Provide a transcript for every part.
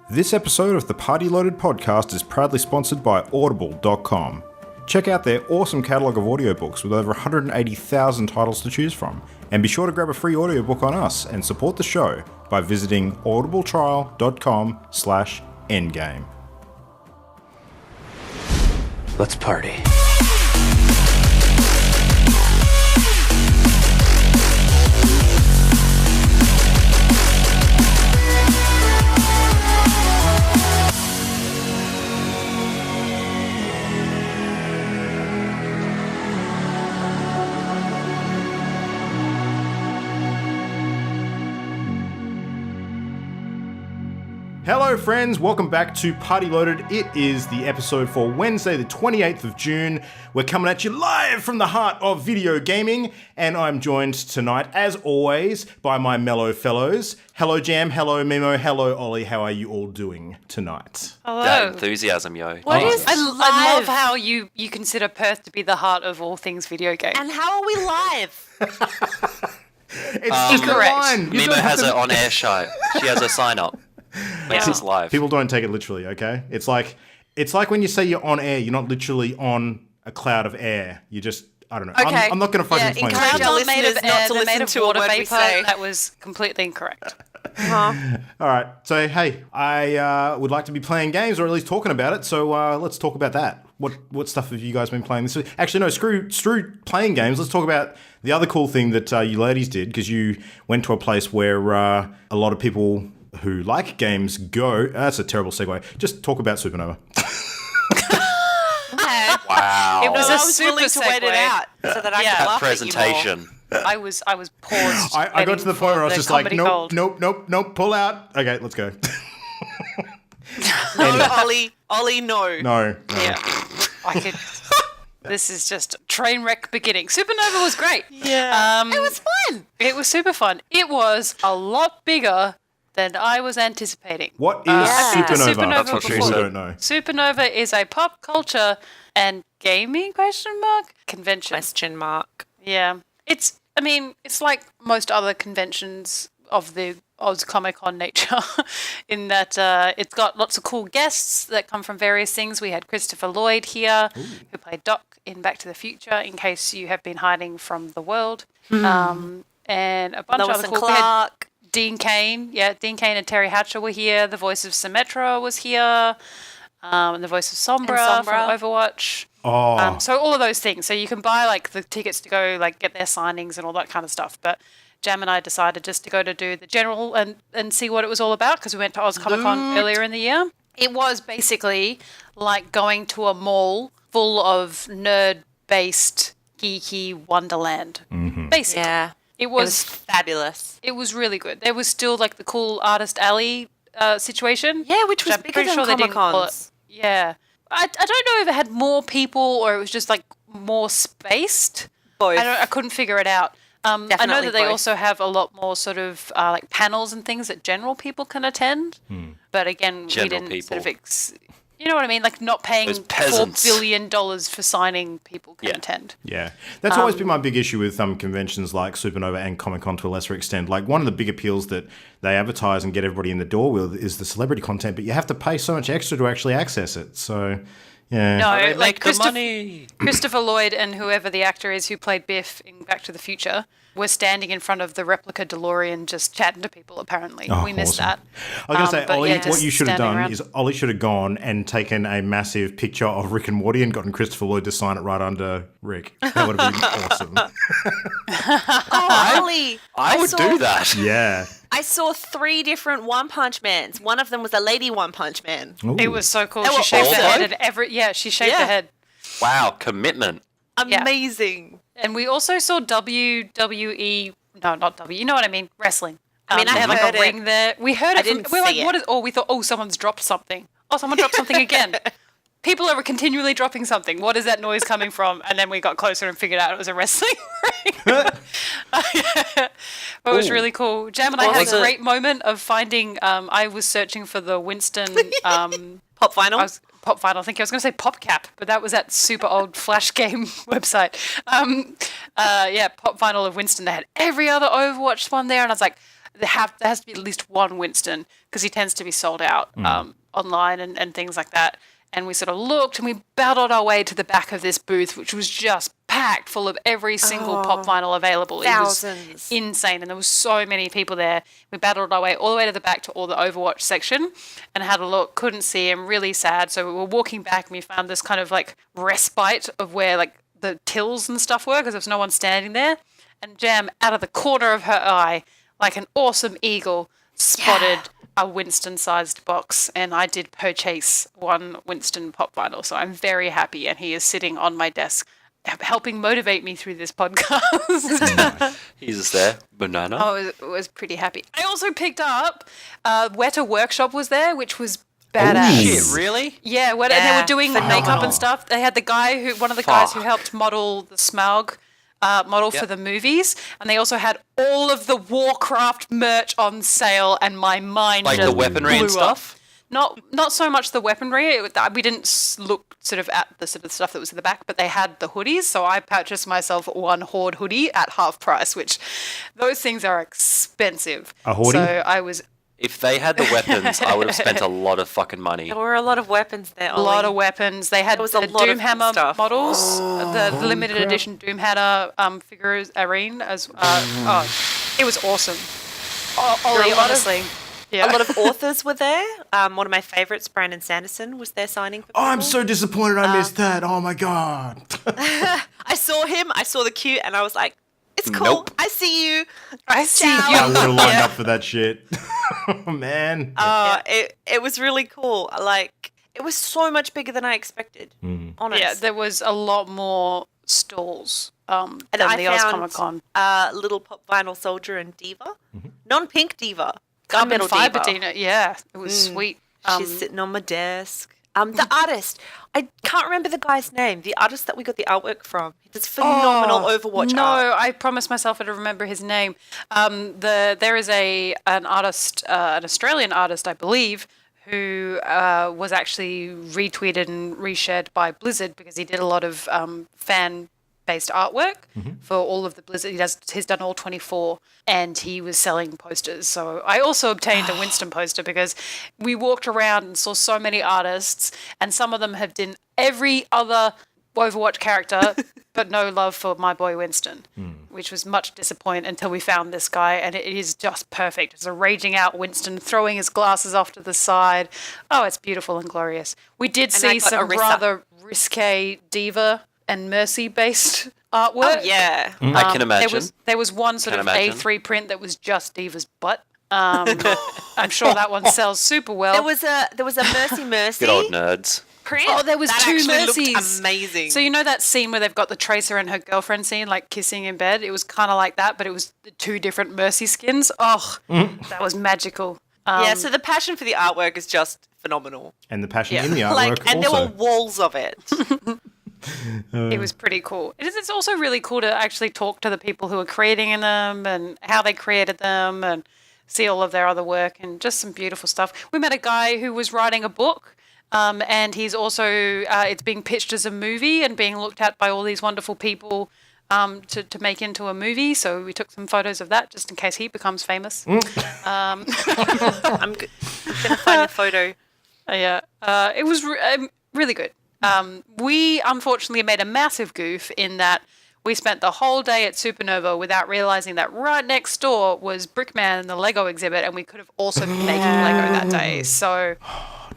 This episode of the Party Loaded podcast is proudly sponsored by Audible.com. Check out their awesome catalogue of audiobooks with over 180,000 titles to choose from. And be sure to grab a free audiobook on us and support the show by visiting audibletrial.com/endgame. Let's party. Hello friends, welcome back to Party Loaded. It is the episode for Wednesday the 28th of June. We're coming at you live from the heart of video gaming, and I'm joined tonight, as always, by my mellow fellows. Hello Jam, hello Mimo, hello Ollie. How are you all doing tonight? Hello. That enthusiasm, yo. What Oh. is I love how you consider Perth to be the heart of all things video game. And how are we live? It's just a correct. line. You Mimo don't have has to- her on-air show. She has a sign-up. Makes us live. People don't take it literally, okay? It's like when you say you're on air, you're not literally on a cloud of air. You just, I don't know. Okay. I'm not going to fucking explain encourage this. our Not made of listeners not air, to they're made listen of to a water word we vapor. say. That was completely incorrect. All right. So, hey, I would like to be playing games, or at least talking about it. So let's talk about that. What stuff have you guys been playing this week? Actually, no, screw playing games. Let's talk about the other cool thing that you ladies did, because you went to a place where a lot of people who like games go. That's a terrible segue. Just talk about Supernova. Wow. It was I a was super willing to wait it segue. out so that I Yeah. could That laugh presentation. I was paused. I got to the point where I was just like, nope, nope. nope, pull out. Okay, let's go. No, Ollie, no. No. Yeah, I could. This is just train wreck beginning. Supernova was great. Yeah. It was fun. It was super fun. It was a lot bigger than I was anticipating. What is I've been to Supernova? Supernova For people before. who don't know. Supernova is a pop culture and gaming convention. Question mark. Yeah. It's like most other conventions of the Oz Comic Con nature in that it's got lots of cool guests that come from various things. We had Christopher Lloyd here, who played Doc in Back to the Future, in case you have been hiding from the world. And a bunch of Lois other and cool... we had Clark. Dean Cain. Yeah, Dean Cain and Terry Hatcher were here. The voice of Symmetra was here. And the voice of Sombra from Overwatch. Oh, So all of those things. So you can buy like the tickets to go like get their signings and all that kind of stuff. But Jam and I decided just to go to do the general and see what it was all about, because we went to Oz Comic Con earlier in the year. It was basically like going to a mall full of nerd-based geeky wonderland. Basically. Yeah. It It was was fabulous. it was really good. There was still like the cool Artist Alley situation. Yeah, which was I'm bigger pretty than sure they didn't call Comic-Cons. it. Yeah. I don't know if it had more people or it was just like more spaced. Both. I couldn't figure it out. I know Definitely that they both. also have a lot more sort of like panels and things that general people can attend. But again, General we didn't sort of people. you know what I mean? Like not paying Those $4 peasants. billion for signing people can Yeah. attend. yeah. That's always been my big issue with conventions like Supernova and Comic-Con to a lesser extent. Like, one of the big appeals that they advertise and get everybody in the door with is the celebrity content, but you have to pay so much extra to actually access it. So, yeah. No, They like make the money. Christopher Lloyd and whoever the actor is who played Biff in Back to the Future were standing in front of the replica DeLorean just chatting to people, apparently. Oh, we missed awesome. that. I was going to say, but Ollie, yeah, what just you should have standing done around. is Ollie should have gone and taken a massive picture of Rick and Morty and gotten Christopher Lloyd to sign it right under Rick. That would have been awesome. Oh, Ollie. I would do that. Yeah. I saw 3 different One Punch Mans. One of them was a lady One Punch Man. Ooh. It was so cool. They She were shaved her awesome. head and she shaved Yeah. her head. Wow, commitment. Yeah. Amazing. And we also saw WWE, no, not W, you know what I mean, wrestling. I mean, they I had like heard a it. ring there. We heard I it. didn't We're like, see it. what is? Oh, we thought, oh, someone's dropped something. Oh, someone dropped something again. People are continually dropping something. What is that noise coming from? And then we got closer and figured out it was a wrestling ring. But it was really cool. Jam and I had Was a it- great moment of finding. I was searching for the Winston. Pop Vinyl. Pop Vinyl. I think I was going to say PopCap, but that was that super old Flash game website. Pop Vinyl of Winston. They had every other Overwatch one there, and I was like, there has to be at least one Winston because he tends to be sold out online and things like that. And we sort of looked and we battled our way to the back of this booth, which was just packed full of every single pop vinyl available. Thousands. It was insane. And there was so many people there. We battled our way all the way to the back to all the Overwatch section and had a look. Couldn't see him. Really sad. So we were walking back and we found this kind of like respite of where like the tills and stuff were because there was no one standing there. And Jam, out of the corner of her eye, like an awesome eagle, spotted a Winston-sized box, and I did purchase one Winston pop vinyl, so I'm very happy, and he is sitting on my desk helping motivate me through this podcast. He's there. Banana. Oh, it was pretty happy. I also picked up Weta Workshop was there, which was badass. Shit, really? Yeah, and they were doing makeup and stuff. They had one of the guys who helped model the Smaug model for the movies, and they also had all of the Warcraft merch on sale, and my mind Like just the weaponry and blew up. stuff? Not so much the weaponry. We didn't look sort of at the sort of stuff that was in the back, but they had the hoodies. So I purchased myself one Horde hoodie at half price, which those things are expensive. A hoodie? So I was If they had the weapons, I would have spent a lot of fucking money. There were a lot of weapons there. a lot of weapons. They had was the a lot of Doomhammer stuff. models, the limited edition Doomhammer figures arena as. It was awesome. Ollie, honestly. Yeah. A lot of authors were there. One of my favourites, Brandon Sanderson, was there signing for people. Oh, I'm so disappointed I missed that. Oh my god. I saw him, I saw the queue, and I was like, it's cool. Nope. I see you. I see Ciao. I you. would have lined up for that shit. Oh man. It was really cool. Like, it was so much bigger than I expected. Honest. Yeah, there was a lot more stalls and than I the Oz found Comic Con. Little Pop Vinyl Soldier and Diva. Non-pink Diva. Carbon Gunmetal fiber Diva. Dina. Yeah, it was sweet. She's sitting on my desk. The artist, I can't remember the guy's name. The artist that we got the artwork from. He does phenomenal Overwatch No, art. I promised myself I'd remember his name. There is an artist, an Australian artist, I believe, who was actually retweeted and reshared by Blizzard because he did a lot of fan-based artwork for all of the Blizzard. He's done all 24, and he was selling posters. So I also obtained a Winston poster because we walked around and saw so many artists, and some of them have done every other Overwatch character, but no love for my boy Winston, which was much disappointing until we found this guy, and it is just perfect. It's a raging out Winston throwing his glasses off to the side. Oh, it's beautiful and glorious. We did And I see got some Orisa. rather risque Diva and Mercy based artwork. Oh, yeah. I can imagine. There was one sort Can of imagine. A3 print that was just Diva's butt. I'm sure that one sells super well. There was a Mercy Good old nerds. print. Oh, there was that two actually Mercies. looked amazing. So you know that scene where they've got the Tracer and her girlfriend scene, like kissing in bed? It was kind of like that, but it was the two different Mercy skins. Oh, that was magical. yeah, so the passion for the artwork is just phenomenal. And the passion Yeah. in the artwork And there also. were walls of it. It was pretty cool. It's also really cool to actually talk to the people who are creating them and how they created them and see all of their other work and just some beautiful stuff. We met a guy who was writing a book. And he's also, it's being pitched as a movie and being looked at by all these wonderful people to make into a movie. So we took some photos of that just in case he becomes famous. I'm going to find a photo. Yeah, it was really good. We unfortunately made a massive goof in that we spent the whole day at Supernova without realizing that right next door was Brickman and the Lego exhibit, and we could have also been making Lego that day. So,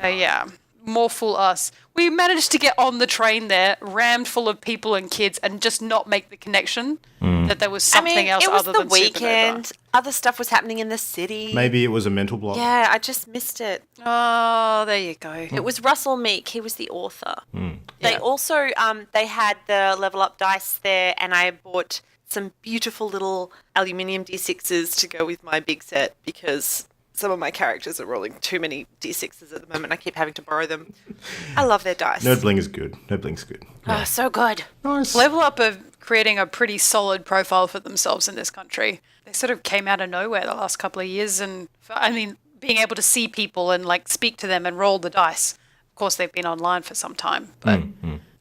yeah. More fool us. We managed to get on the train there, rammed full of people and kids, and just not make the connection that there was something else it was other the than weekend. Supernova. Other stuff was happening in the city. Maybe it was a mental block. Yeah, I just missed it. Oh, there you go. It was Russell Meek. He was the author. They Yeah. also they had the level up dice there, and I bought some beautiful little aluminium D6s to go with my big set because some of my characters are rolling too many D6s at the moment. I keep having to borrow them. I love their dice. Nerd Bling is good. Nerd Bling's good. Oh, so good. Nice. Level Up are creating a pretty solid profile for themselves in this country. They sort of came out of nowhere the last couple of years, and I mean, being able to see people and like speak to them and roll the dice. Of course, they've been online for some time, but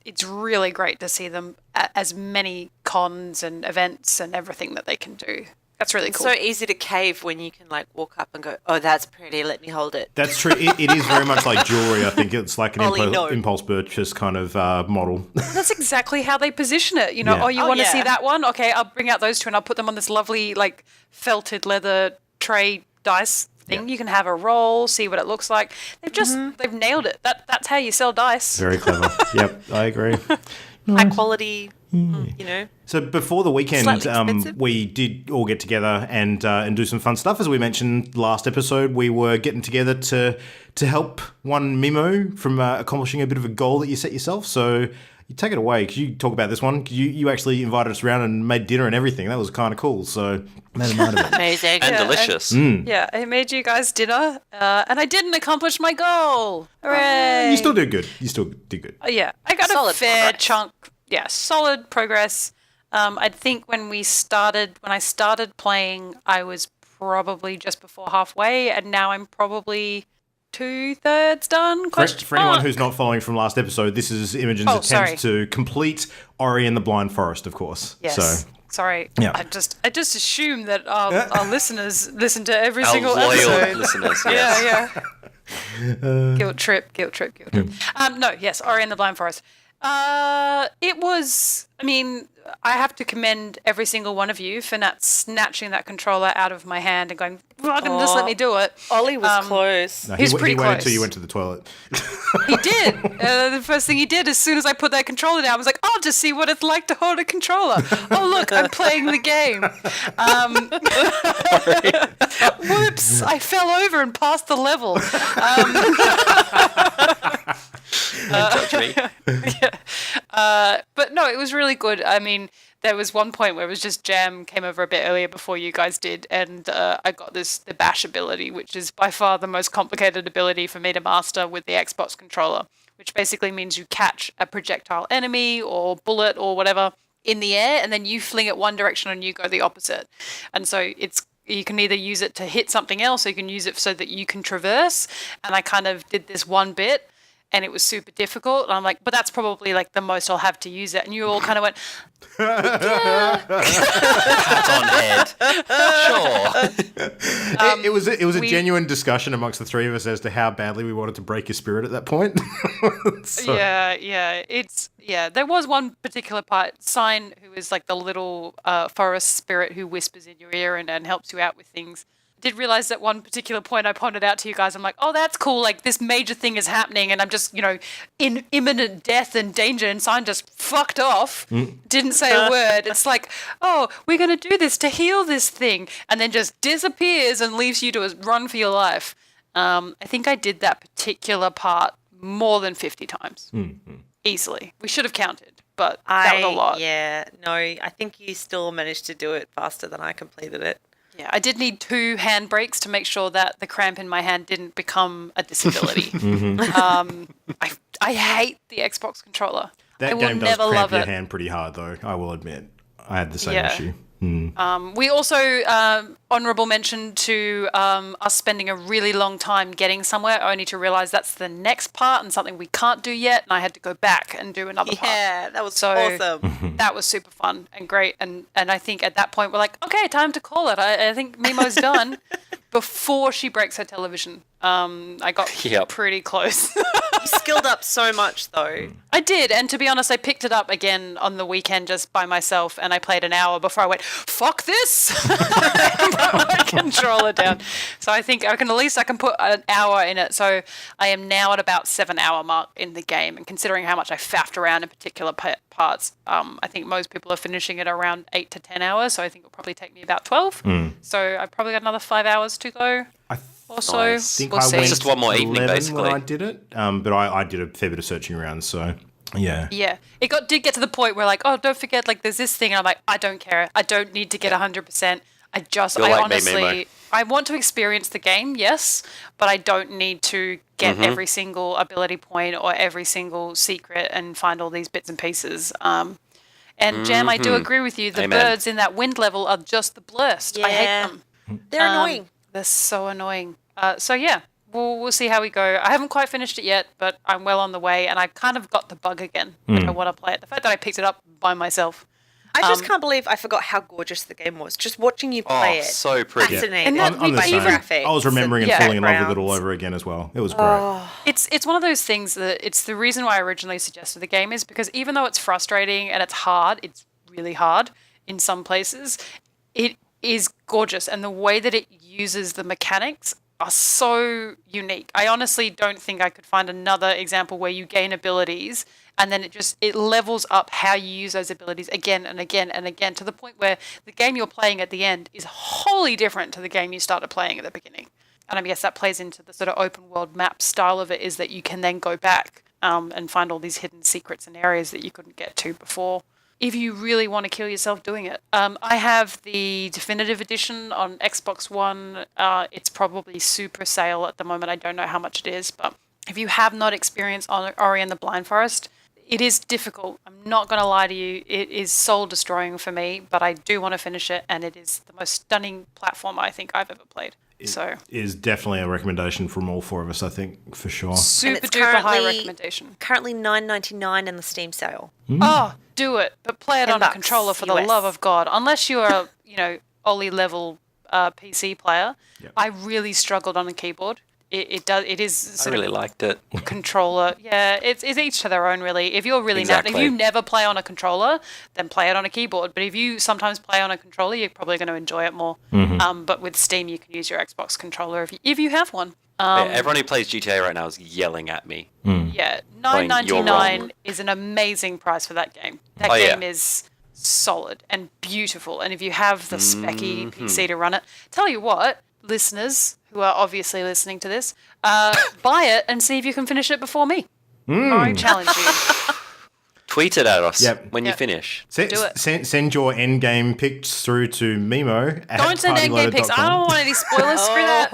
it's really great to see them at as many cons and events and everything that they can do. That's really It's cool. so easy to cave when you can like walk up and go, oh, that's pretty, let me hold it. That's true. It is very much like jewelry. I think it's like an Ollie, no. impulse purchase kind of model. That's exactly how they position it. You know, Yeah. oh, you Oh, want to yeah. see that one? Okay, I'll bring out those two and I'll put them on this lovely, like, felted leather tray dice thing. Yeah. You can have a roll, see what it looks like. They've nailed it. That's how you sell dice. Very clever. Yep, I agree. High quality, you know. So before the weekend, Slightly expensive. we did all get together and do some fun stuff. As we mentioned last episode, we were getting together to help one Mimo from accomplishing a bit of a goal that you set yourself. So you take it away. Could you talk about this one? 'Cause you actually invited us around and made dinner and everything. That was kind of cool. So made a night of it. Amazing. And Yeah, delicious. Yeah, I made you guys dinner, and I didn't accomplish my goal. Hooray! You still did good. You still did good. Yeah, I got a Solid fair progress. chunk. Yeah, solid progress. I think when I started playing, I was probably just before halfway, and now I'm probably 2/3 done. For anyone who's not following from last episode, this is Imogen's Oh, attempt sorry. to complete Ori and the Blind Forest, of course. Yes. So Sorry. Yeah. I just assume that our listeners listen to every Our single loyal episode. listeners, yes. Yeah. Guilt trip. No, yes, Ori and the Blind Forest. It was, I mean, I have to commend every single one of you for not snatching that controller out of my hand and going, fucking just let me do it. Ollie was close. no, He's pretty he waited close. until you went to the toilet. He did. The first thing he did as soon as I put that controller down, I was like, I'll just see what it's like to hold a controller. Oh, look, I'm playing the game. Whoops, I fell over and passed the level. Don't touch me. But no, it was really good. I mean, there was one point where it was just Jam came over a bit earlier before you guys did, and I got the bash ability, which is by far the most complicated ability for me to master with the Xbox controller, which basically means you catch a projectile enemy or bullet or whatever in the air, and then you fling it one direction and you go the opposite. And so you can either use it to hit something else, or you can use it so that you can traverse. And I kind of did this one bit, and it was super difficult. And I'm like, but that's probably like the most I'll have to use it. And you all kind of went, Pat on head. Sure. It was a we- genuine discussion amongst the three of us as to how badly we wanted to break your spirit at that point. So- Yeah. There was one particular part, Sign, who is like the little forest spirit who whispers in your ear and helps you out with things. Did realize that one particular point I pointed out to you guys. I'm like, oh, that's cool. Like this major thing is happening, and I'm just, in imminent death and danger. And Sign just fucked off, didn't say a word. It's like, oh, we're gonna do this to heal this thing, and then just disappears and leaves you to run for your life. I think I did that particular part more than 50 times, easily. We should have counted, but that was a lot. Yeah, no, I think you still managed to do it faster than I completed it. Yeah, I did need 2 handbrakes to make sure that the cramp in my hand didn't become a disability. I hate the Xbox controller. I That will game does never cramp love your it. hand pretty hard, though, I will admit. I had the same Yeah. issue. We also, honourable mention to us spending a really long time getting somewhere, only to realise that's the next part and something we can't do yet, and I had to go back and do another part. Yeah, that was So- awesome. That was super fun and great, and I think at that point we're like, okay, time to call it. I think Mimo's done before she breaks her television. I got Yep. pretty close. You skilled up so much, though. I did, and to be honest, I picked it up again on the weekend just by myself, and I played an hour before I went, fuck this! And put my controller down. So I think at least I can put an hour in it. So I am now at about 7-hour mark in the game, and considering how much I faffed around in particular parts, I think most people are finishing it around 8 to 10 hours, so I think it'll probably take me about 12. So I've probably got another 5 hours to go. Or so. Nice. think We'll I see. went Just one more evening, 11 basically. when I did it, but I did a fair bit of searching around, so yeah. Yeah, it did get to the point where like, oh, don't forget, like there's this thing. And I'm like, I don't care. I don't need to get 100%. You're I like me, honestly, Mimo. I want to experience the game, yes, but I don't need to get every single ability point or every single secret and find all these bits and pieces. And Jam, I do agree with you. The Amen. birds in that wind level are just the blurst. I hate Yeah. them. They're annoying. They're so annoying. So yeah, we'll see how we go. I haven't quite finished it yet, but I'm well on the way, and I kind of got the bug again. Like I want to play it. The fact that I picked it up by myself. I just can't believe I forgot how gorgeous the game was. Just watching you play it. So pretty. Fascinating. And I'm the by same. graphics I was remembering and Yeah. falling in love with it all backgrounds. over again as well. It was great. It's one of those things that it's the reason why I originally suggested the game is because even though it's frustrating and it's hard, it's really hard in some places, it is gorgeous. And the way that it uses the mechanics are so unique. I honestly don't think I could find another example where you gain abilities and then it levels up how you use those abilities again and again and again to the point where the game you're playing at the end is wholly different to the game you started playing at the beginning. And I guess that plays into the sort of open world map style of it, is that you can then go back and find all these hidden secrets and areas that you couldn't get to before, if you really want to kill yourself doing it. I have the definitive edition on Xbox One. It's probably super sale at the moment. I don't know how much it is, but if you have not experienced Ori and the Blind Forest, it is difficult. I'm not going to lie to you. It is soul destroying for me, but I do want to finish it, and it is the most stunning platform I think I've ever played. So Is definitely a recommendation from all four of us, I think, for sure. super it's duper high currently- recommendation. Currently $9.99 in the Steam sale. Oh, do it, but play it on a $10 controller for the US. love of God. Unless you're a Ollie level PC player, Yep. I really struggled on a keyboard. It is I sort really of liked it. controller. Yeah, it's each to their own, really. If you're really if Exactly. you never play on a controller, then play it on a keyboard. But if you sometimes play on a controller, you're probably going to enjoy it more. But with Steam, you can use your Xbox controller if you have one. Everyone who plays GTA right now is yelling at me. Yeah, Playing your $9.99 role. is an amazing price for that game. That Oh, yeah. game is solid and beautiful. And if you have the specky Mm-hmm. PC to run it, tell you what, listeners who are obviously listening to this, buy it and see if you can finish it before me. I challenge you. Tweet it at us Yep. when you Yep. finish. Do it. Send your endgame pics through to Mimo. Don't send endgame pics. I don't want any spoilers. Screw that.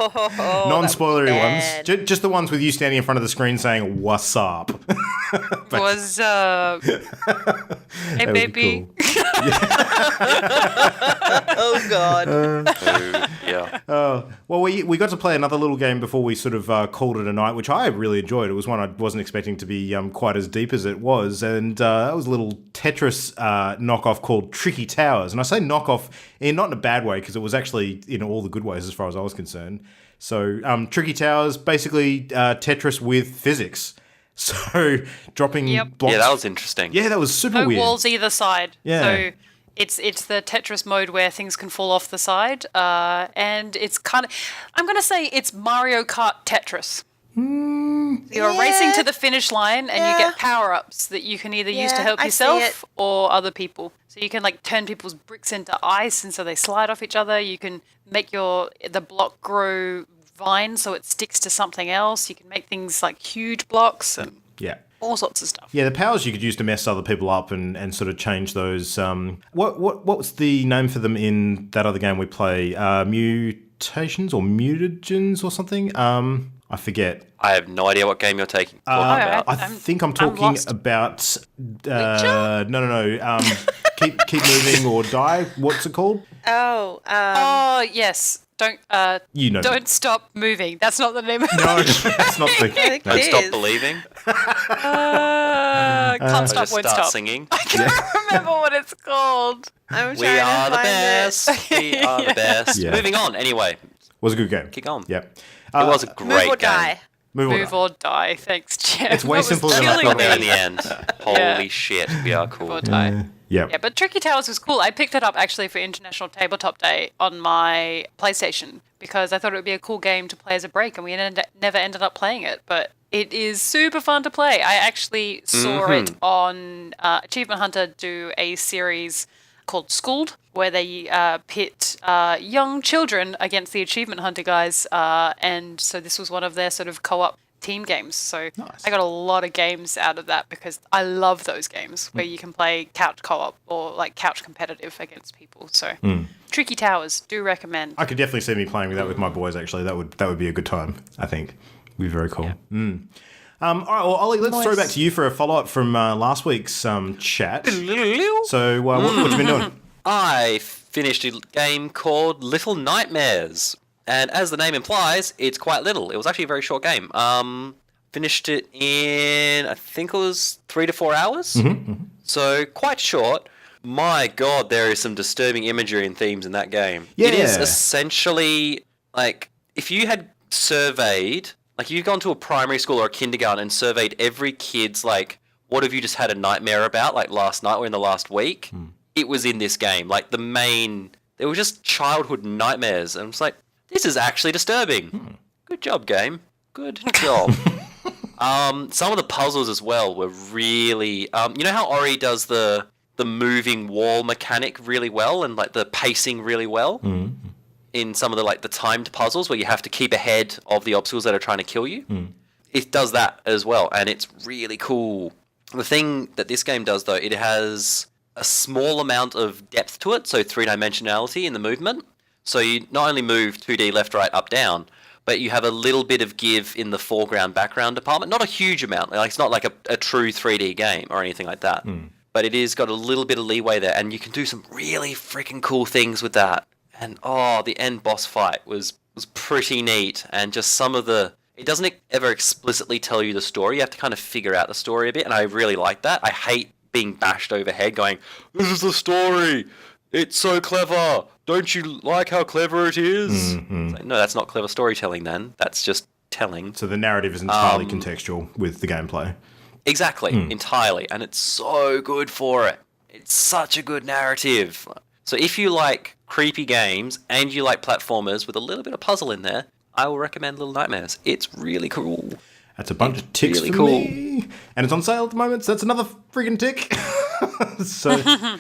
Non-spoilery bad. ones. Just the ones with you standing in front of the screen saying, "What's up?" Was hey That would be baby. cool. Oh, God. So, yeah. Well, we got to play another little game before we sort of called it a night, which I really enjoyed. It was one I wasn't expecting to be quite as deep as it was, and that was a little Tetris knockoff called Tricky Towers. And I say knockoff not in a bad way, because it was actually in all the good ways as far as I was concerned. So Tricky Towers, basically Tetris with physics. So dropping Yep. blocks. Yeah, that was interesting. Yeah, that was super No weird. walls either side. Yeah. So it's the Tetris mode where things can fall off the side, and it's kind of, I'm going to say it's Mario Kart Tetris. You're racing to the finish line, and you get power-ups that you can either use to Yeah, help I see yourself or other people. So you can like turn people's bricks into ice, and so they slide off each other. You can make the block grow vine so it sticks to something else. You can make things like huge blocks and Yeah. all sorts of stuff. Yeah, the powers you could use to mess other people up and sort of change those. What was the name for them in that other game we play? Mutations or mutagens or something? I forget. I have no idea what game you're talking about. I think I'm talking lost. about. No. Keep moving or die. What's it called? Oh, Oh yes, don't You know. don't stop moving. That's not the name of it. No, that's not the. I think Don't it stop is. believing. Can't I stop, just won't start stop. singing. I can't remember what it's called. I'm We trying are to the find best. We are the best. Yeah. Moving on. Anyway, Was a good game. kick on. Yep. It was a it. great Move or game. die. Move on. Move or die. Thanks, Jeff. It's way That was simpler than I killing thought Got there in me. the end. Holy shit, we are Move cool. or die. Yep. Yeah, but Tricky Towers was cool. I picked it up actually for International Tabletop Day on my PlayStation because I thought it would be a cool game to play as a break, and we never ended up playing it. But it is super fun to play. I actually saw it on Achievement Hunter do a series called Schooled, where they pit young children against the Achievement Hunter guys, and so this was one of their sort of co-op team games. So Nice. I got a lot of games out of that because I love those games where you can play couch co-op or like couch competitive against people. So Tricky Towers, do recommend. I could definitely see me playing with that with my boys. Actually, that would be a good time. I think would be very cool. All right, well, Ollie, let's throw back to you for a follow up from last week's chat. So, what you been doing? I finished a game called Little Nightmares. And as the name implies, it's quite little. It was actually a very short game. Finished it in, I think it was 3 to 4 hours. So quite short. My God, there is some disturbing imagery and themes in that game. Yeah. It is essentially like if you had surveyed, like you've gone to a primary school or a kindergarten and surveyed every kid's like, what have you just had a nightmare about, like last night or in the last week? It was in this game. Like they were just childhood nightmares. And it's like, this is actually disturbing. Good job, game. Good job. Some of the puzzles as well were really, you know how Ori does the moving wall mechanic really well and like the pacing really well in some of the timed puzzles where you have to keep ahead of the obstacles that are trying to kill you. It does that as well, and it's really cool. The thing that this game does though, it has a small amount of depth to it, so 3-dimensionality in the movement. So you not only move 2D left, right, up, down, but you have a little bit of give in the foreground, background department. Not a huge amount. Like it's not like a true 3D game or anything like that. But it is got a little bit of leeway there, and you can do some really freaking cool things with that. And the end boss fight was pretty neat, and just some of the... It doesn't ever explicitly tell you the story. You have to kind of figure out the story a bit, and I really like that. I hate being bashed overhead going, this is the story! It's so clever! Don't you like how clever it is? It's like, no, that's not clever storytelling then. That's just telling. So the narrative is entirely contextual with the gameplay. Exactly, entirely. And it's so good for it. It's such a good narrative. So if you like creepy games and you like platformers with a little bit of puzzle in there, I will recommend Little Nightmares. It's really cool. That's a bunch of ticks really for cool. me. And it's on sale at the moment, so that's another friggin' tick. So that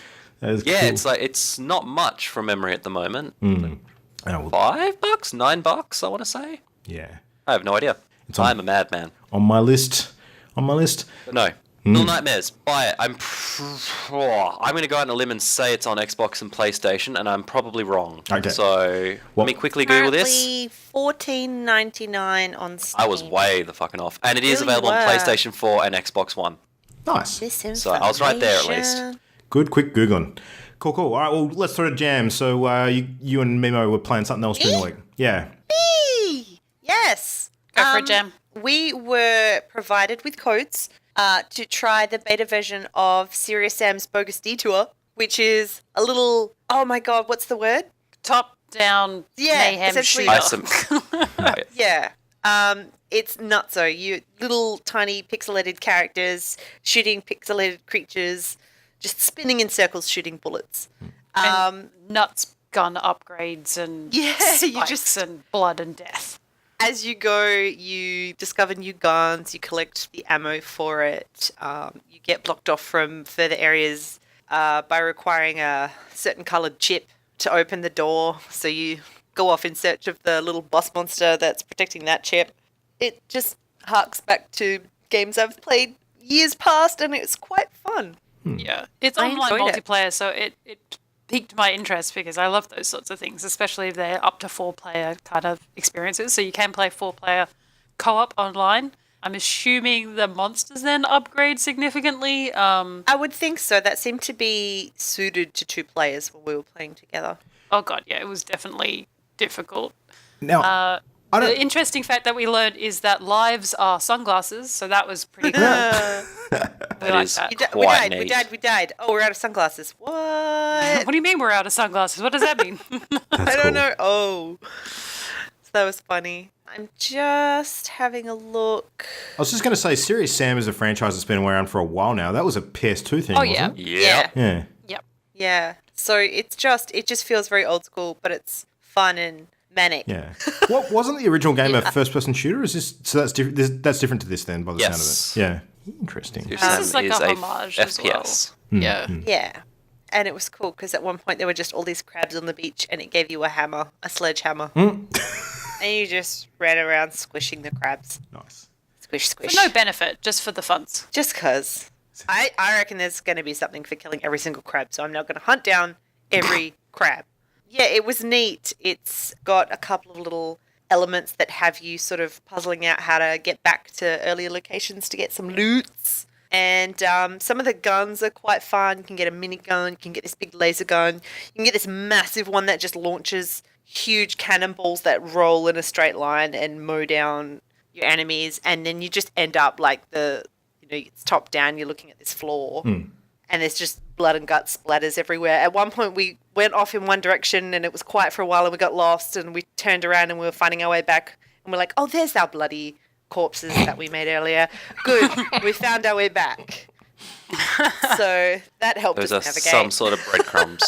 is Yeah, cool. it's like it's not much from memory at the moment. Oh, well, $5, $9, I want to say. yeah. I have no idea. on- I'm a madman. On my list. But no, Little Nightmares, buy it. I'm going to go out on a limb and say it's on Xbox and PlayStation, and I'm probably wrong. Okay. So Well- let me quickly Google this. Currently $14.99 on Steam. I was way the fucking off, and it is Really available on were. PlayStation 4 and Xbox One. Nice. This So I was right there at least. information. Good, quick Googling. Cool. All right, well, let's throw a jam. So you and Mimo were playing something else during the week. Yeah. Eee! Yes. Go for it, Jam. We were provided with codes to try the beta version of Serious Sam's Bogus Detour, which is a little, oh my god, what's the word? Top-down Yeah, mayhem essentially- shooter. Yeah. It's nutso. You little tiny pixelated characters shooting pixelated creatures, just spinning in circles, shooting bullets. And nuts gun upgrades and Yeah, you spikes just- and blood and death. As you go, you discover new guns, you collect the ammo for it, you get blocked off from further areas by requiring a certain coloured chip to open the door, so you go off in search of the little boss monster that's protecting that chip. It just harks back to games I've played years past, and it's quite fun. Yeah. It's I online enjoyed it. multiplayer, so it piqued my interest because I love those sorts of things, especially if they're up to 4-player kind of experiences. So you can play 4-player co-op online. I'm assuming the monsters then upgrade significantly. I would think so. That seemed to be suited to 2 players when we were playing together. Oh god, yeah, it was definitely difficult. Now, I don't. The interesting fact that we learned is that lives are sunglasses, so that was pretty cool. We like is that. We Quite died, we neat. died, we died. Oh, we're out of sunglasses. What? What do you mean we're out of sunglasses? What does that mean? I don't know. Oh. So that was funny. I'm just having a look. I was just going to say, Serious Sam is a franchise that's been around for a while now. That was a PS2 thing, Oh, wasn't yeah. it? Yeah. Yeah. Yep. Yeah. So it just feels very old school, but it's fun and manic. Yeah. What wasn't the original game a first-person shooter? Is this so? That's different. That's different to this then, by the Yes. sound of it. Yeah. Interesting. Serious This Sam is like a homage as well. FPS. Yeah. Yeah. And it was cool because at one point there were just all these crabs on the beach and it gave you a hammer, a sledgehammer. And you just ran around squishing the crabs. Nice. Squish, squish. For no benefit, just for the funds. Just because. I reckon there's going to be something for killing every single crab, so I'm now going to hunt down every crab. Yeah, it was neat. It's got a couple of little elements that have you sort of puzzling out how to get back to earlier locations to get some loots. And some of the guns are quite fun. You can get a minigun, you can get this big laser gun, you can get this massive one that just launches huge cannonballs that roll in a straight line and mow down your enemies. And then you just end up like it's top down, you're looking at this floor. And there's just blood and guts splatters everywhere. At one point, we went off in one direction and it was quiet for a while and we got lost and we turned around and we were finding our way back and we're like, oh, there's our bloody corpses that we made earlier. Good, we found our way back. So that helped Those us are navigate. some sort of breadcrumbs.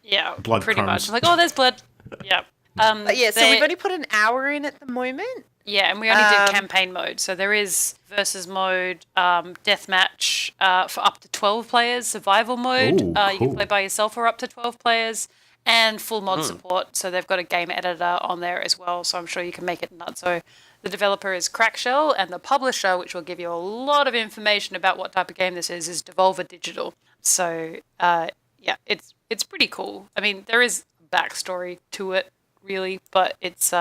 Yeah, Blood pretty crumbs. much. Like, oh, there's blood. Yeah. But yeah, so we've only put an hour in at the moment. Yeah, and we only did campaign mode. So there is versus mode, deathmatch for up to 12 players, survival mode. Ooh, You can cool. play by yourself or up to 12 players, and full mod support. So they've got a game editor on there as well. So I'm sure you can make it nuts. So the developer is Crackshell, and the publisher, which will give you a lot of information about what type of game this is Devolver Digital. So yeah, it's pretty cool. I mean, there is backstory to it, really, but it's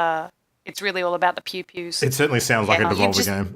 really all about the pew pews. It certainly sounds like a Yeah, you Devolver just- game.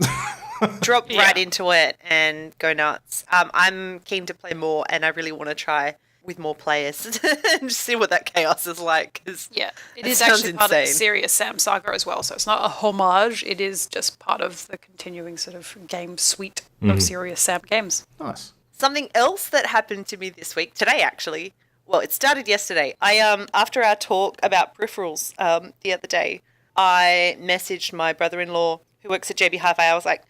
Drop Yeah. right into it and go nuts. I'm keen to play more, and I really want to try with more players and just see what that chaos is like. 'Cause Yeah, it that is sounds actually part of the insane. Serious Sam saga as well. So it's not a homage. It is just part of the continuing sort of game suite of Serious Sam games. Nice. Something else that happened to me this week, today actually. Well, it started yesterday. I after our talk about peripherals the other day, I messaged my brother-in-law who works at JB Hi-Fi. I was like,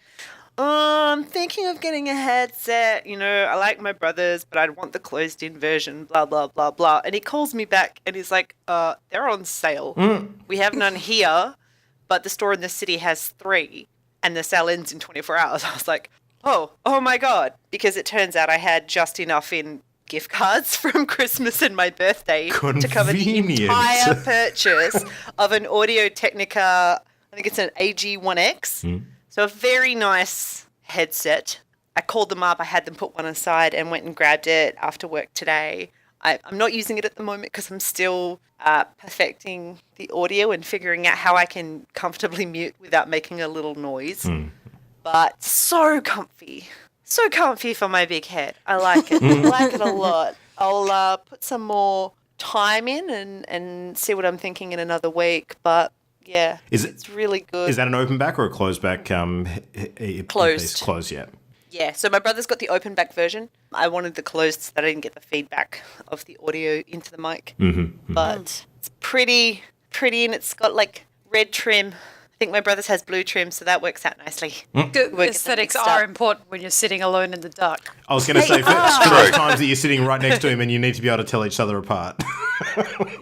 I'm thinking of getting a headset. You know, I like my brother's, but I'd want the closed-in version, blah, blah, blah, blah. And he calls me back and he's like, they're on sale. We have none here, but the store in the city has 3 and the sale ends in 24 hours. I was like, oh my God. Because it turns out I had just enough in gift cards from Christmas and my birthday to cover the Convenient. entire purchase of an Audio-Technica, I think it's an AG1X. So a very nice headset. I called them up. I had them put one aside and went and grabbed it after work today. I'm not using it at the moment because I'm still perfecting the audio and figuring out how I can comfortably mute without making a little noise. But so comfy. So comfy for my big head. I like it. I like it a lot. I'll put some more time in and see what I'm thinking in another week. But yeah, it's really good. Is that an open back or a closed back? Closed. Closed, yeah. Yeah, so my brother's got the open back version. I wanted the closed so that I didn't get the feedback of the audio into the mic. But it's pretty and it's got like red trim. I think my brother's has blue trim, so that works out nicely. Good them aesthetics mixed are up. important when you're sitting alone in the dark. I was going to say, for those times that you're sitting right next to him and you need to be able to tell each other apart.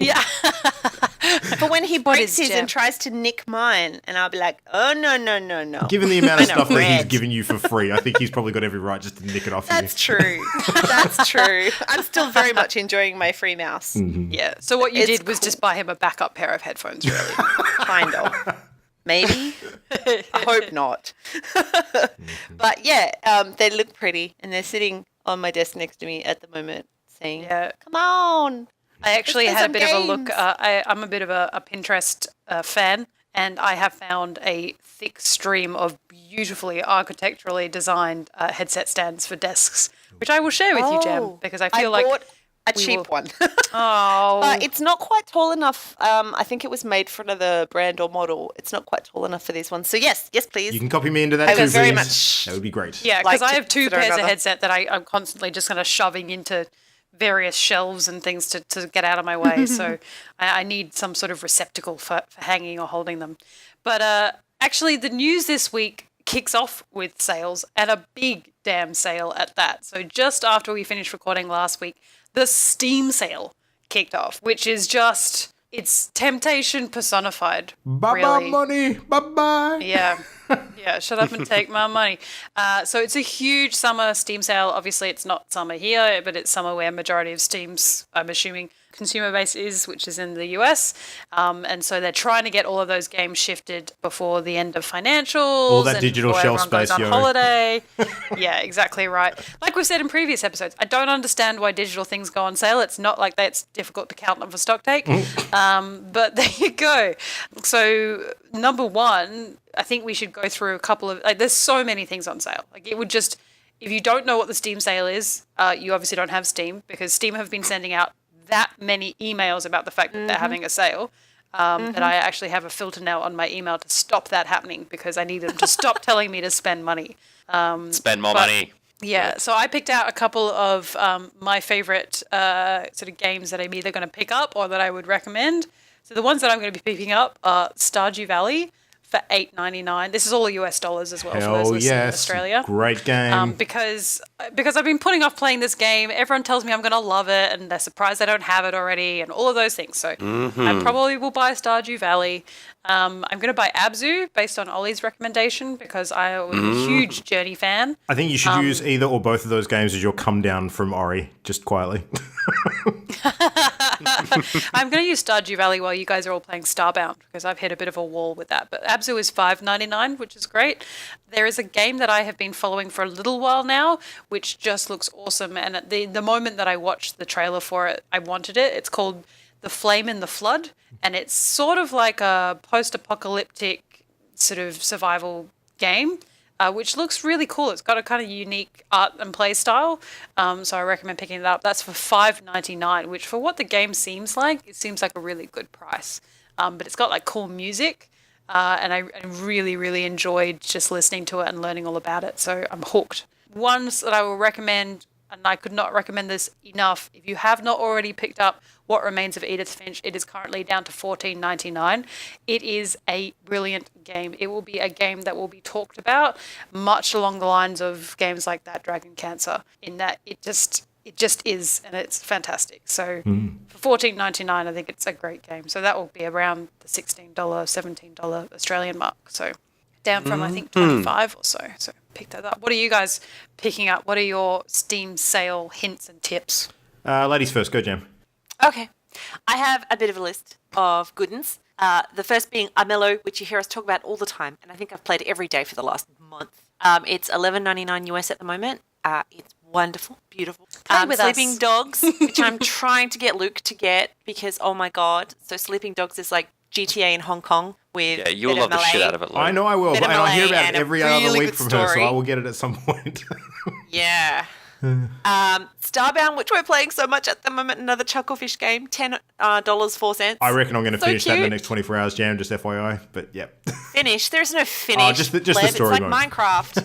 Yeah. But when he breaks is his Jeff? and tries to nick mine, and I'll be like, oh, no. Given the amount of I know, stuff that he's red. given you for free, I think he's probably got every right just to nick it off That's you. true. That's true. I'm still very much enjoying my free mouse. Yeah. So what you It's did was cool. just buy him a backup pair of headphones, really. Kind of. Maybe. I hope not. But yeah, they look pretty, and they're sitting on my desk next to me at the moment saying, Yeah. come on. I actually Let's play had a some bit of a look. games. I'm a bit of a Pinterest fan, and I have found a thick stream of beautifully architecturally designed headset stands for desks, which I will share with you, Jem, because I feel like bought a we cheap will- one. oh, But it's not quite tall enough. I think it was made for another brand or model. It's not quite tall enough for these ones. So yes, please. You can copy me into that I too, would very please. much That would be great. yeah, like because I to have 2 consider pairs of another. headset that I'm constantly just kind of shoving into various shelves and things to get out of my way. So I need some sort of receptacle for hanging or holding them. But actually, the news this week kicks off with sales, and a big damn sale at that. So just after we finished recording last week, the Steam sale kicked off, which is just, it's temptation personified. Bye-bye really. money. Bye-bye. Yeah. Yeah, shut up and take my money. So it's a huge summer Steam sale. Obviously, it's not summer here, but it's summer where majority of Steam's, I'm assuming, consumer base is, which is in the US. And so they're trying to get all of those games shifted before the end of financials. All that and digital before shelf everyone goes space, on yo. holiday. Yeah, exactly right. Like we've said in previous episodes, I don't understand why digital things go on sale. It's not like that's difficult to count them for stock take. But there you go. So number one, I think we should go through a couple of, like, there's so many things on sale. Like, it would just, if you don't know what the Steam sale is, you obviously don't have Steam, because Steam have been sending out that many emails about the fact that they're having a sale, that I actually have a filter now on my email to stop that happening, because I need them to stop telling me to spend money. Spend more money. Yeah, so I picked out a couple of my favorite sort of games that I'm either going to pick up or that I would recommend. So the ones that I'm going to be picking up are Stardew Valley for $8.99. This is all US dollars as well for those Hell listening in yes. Australia. Great game. Because I've been putting off playing this game. Everyone tells me I'm going to love it, and they're surprised I don't have it already, and all of those things. So I probably will buy Stardew Valley. I'm going to buy Abzu based on Ollie's recommendation because I was a huge Journey fan. I think you should use either or both of those games as your come down from Ori, just quietly. I'm going to use Stardew Valley while you guys are all playing Starbound because I've hit a bit of a wall with that. But Abzu is $5.99, which is great. There is a game that I have been following for a little while now, which just looks awesome. And at the moment that I watched the trailer for it, I wanted it. It's called The Flame in the Flood, and it's sort of like a post-apocalyptic sort of survival game. Which looks really cool. It's got a kind of unique art and play style, so I recommend picking it up. That's for $5.99, which for what the game seems like, it seems like a really good price. But it's got like cool music, and I really, really enjoyed just listening to it and learning all about it. So I'm hooked. Ones that I will recommend, and I could not recommend this enough, if you have not already picked up What Remains of Edith Finch, it is currently down to $14.99. It is a brilliant game. It will be a game that will be talked about much along the lines of games like that Dragon Cancer, in that it just is, and it's fantastic. So for $14.99, I think it's a great game. So that will be around the $16, $17 Australian mark. So down from I think 25 or so. So pick that up. What are you guys picking up? What are your Steam sale hints and tips? Ladies first, go Jam. Okay. I have a bit of a list of good ones. The first being Armello, which you hear us talk about all the time, and I think I've played every day for the last month. It's $11.99 US at the moment. It's wonderful, beautiful. Play with Sleeping us. Dogs, which I'm trying to get Luke to get because, oh my God. So Sleeping Dogs is like GTA in Hong Kong with Yeah, you'll Better love the Malay. shit out of it, Luke. I know I will, Bit and of I hear Malay about it and a every other really week good from her, so story. I will get it at some point. Yeah. Starbound, which we're playing so much at the moment, another Chucklefish game, $10.04. I reckon I'm going to So finish that in the cute. next 24 hours, Jam, just FYI. But yep. Finish. There's no finish. just the Pleb. story It's like mode. Minecraft.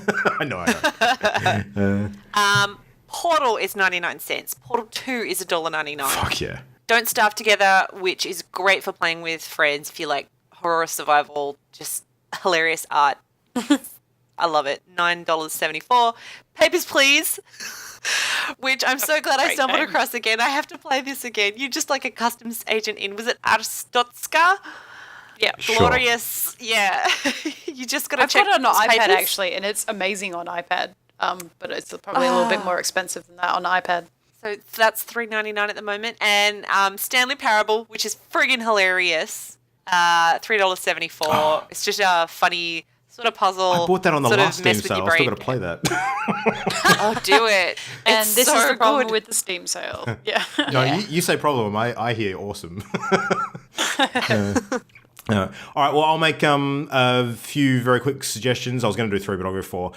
I know. Portal is 99 cents. Portal 2 is $1.99. Fuck yeah. Don't Starve Together, which is great for playing with friends if you like horror survival, just hilarious art. I love it. $9.74. Papers, Please, which I'm so glad I Great stumbled name. across again. I have to play this again. You're just like a customs agent in, was it Arstotska? Yeah. Sure. Glorious. Yeah. You just got to I've check got it on those iPad papers. actually, and it's amazing on iPad. But it's probably a little bit more expensive than that on iPad. So that's $3.99 at the moment. And Stanley Parable, which is friggin' hilarious, $3.74. It's just a funny sort of puzzle. I bought that on the sort of last Steam mess with sale. your I've still brain. got to play that. Oh, do it. And It's this so is the problem good. with the Steam sale. Yeah. No, you say problem. I hear awesome. All right, well, I'll make a few very quick suggestions. I was going to do 3, but I'll go 4.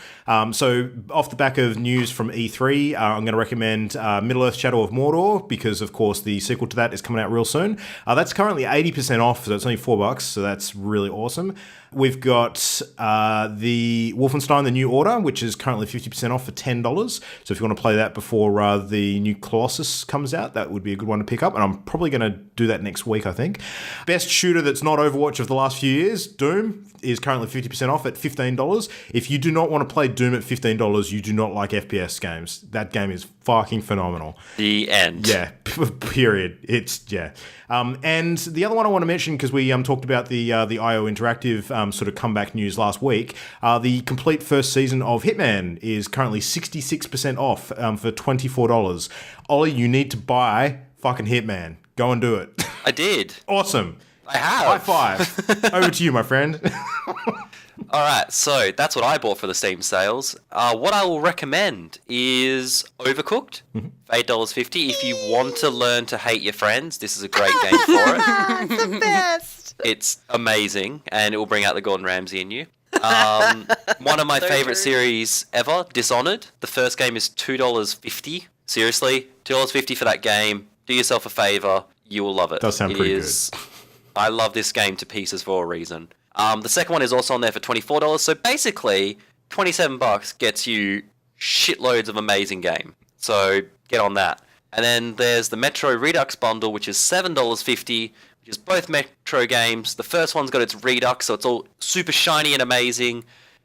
So, off the back of news from E3, I'm going to recommend Middle-earth: Shadow of Mordor, because, of course, the sequel to that is coming out real soon. That's currently 80% off, so it's only $4, so that's really awesome. We've got the Wolfenstein: The New Order, which is currently 50% off for $10. So if you want to play that before the new Colossus comes out, that would be a good one to pick up. And I'm probably going to do that next week, I think. Best shooter that's not Overwatch of the last few years, Doom, is currently 50% off at $15. If you do not want to play Doom at $15, you do not like FPS games. That game is fucking phenomenal. The end. Yeah, period. It's, yeah. And the other one I want to mention, because we talked about the IO Interactive sort of comeback news last week, the complete first season of Hitman is currently 66% off for $24. Ollie, you need to buy fucking Hitman. Go and do it. I did. Awesome. I have. High five. Over to you, my friend. All right, so that's what I bought for the Steam sales. What I will recommend is Overcooked, for $8.50. If you want to learn to hate your friends, this is a great game for it. It's the best. It's amazing, and it will bring out the Gordon Ramsay in you. One of my favorite series ever, Dishonored. The first game is $2.50. Seriously, $2.50 for that game. Do yourself a favor. You will love it. Does sound pretty good. I love this game to pieces for a reason. The second one is also on there for $24. So basically, $27 gets you shitloads of amazing game. So get on that. And then there's the Metro Redux bundle, which is $7.50, which is both Metro games. The first one's got its Redux, so it's all super shiny and amazing.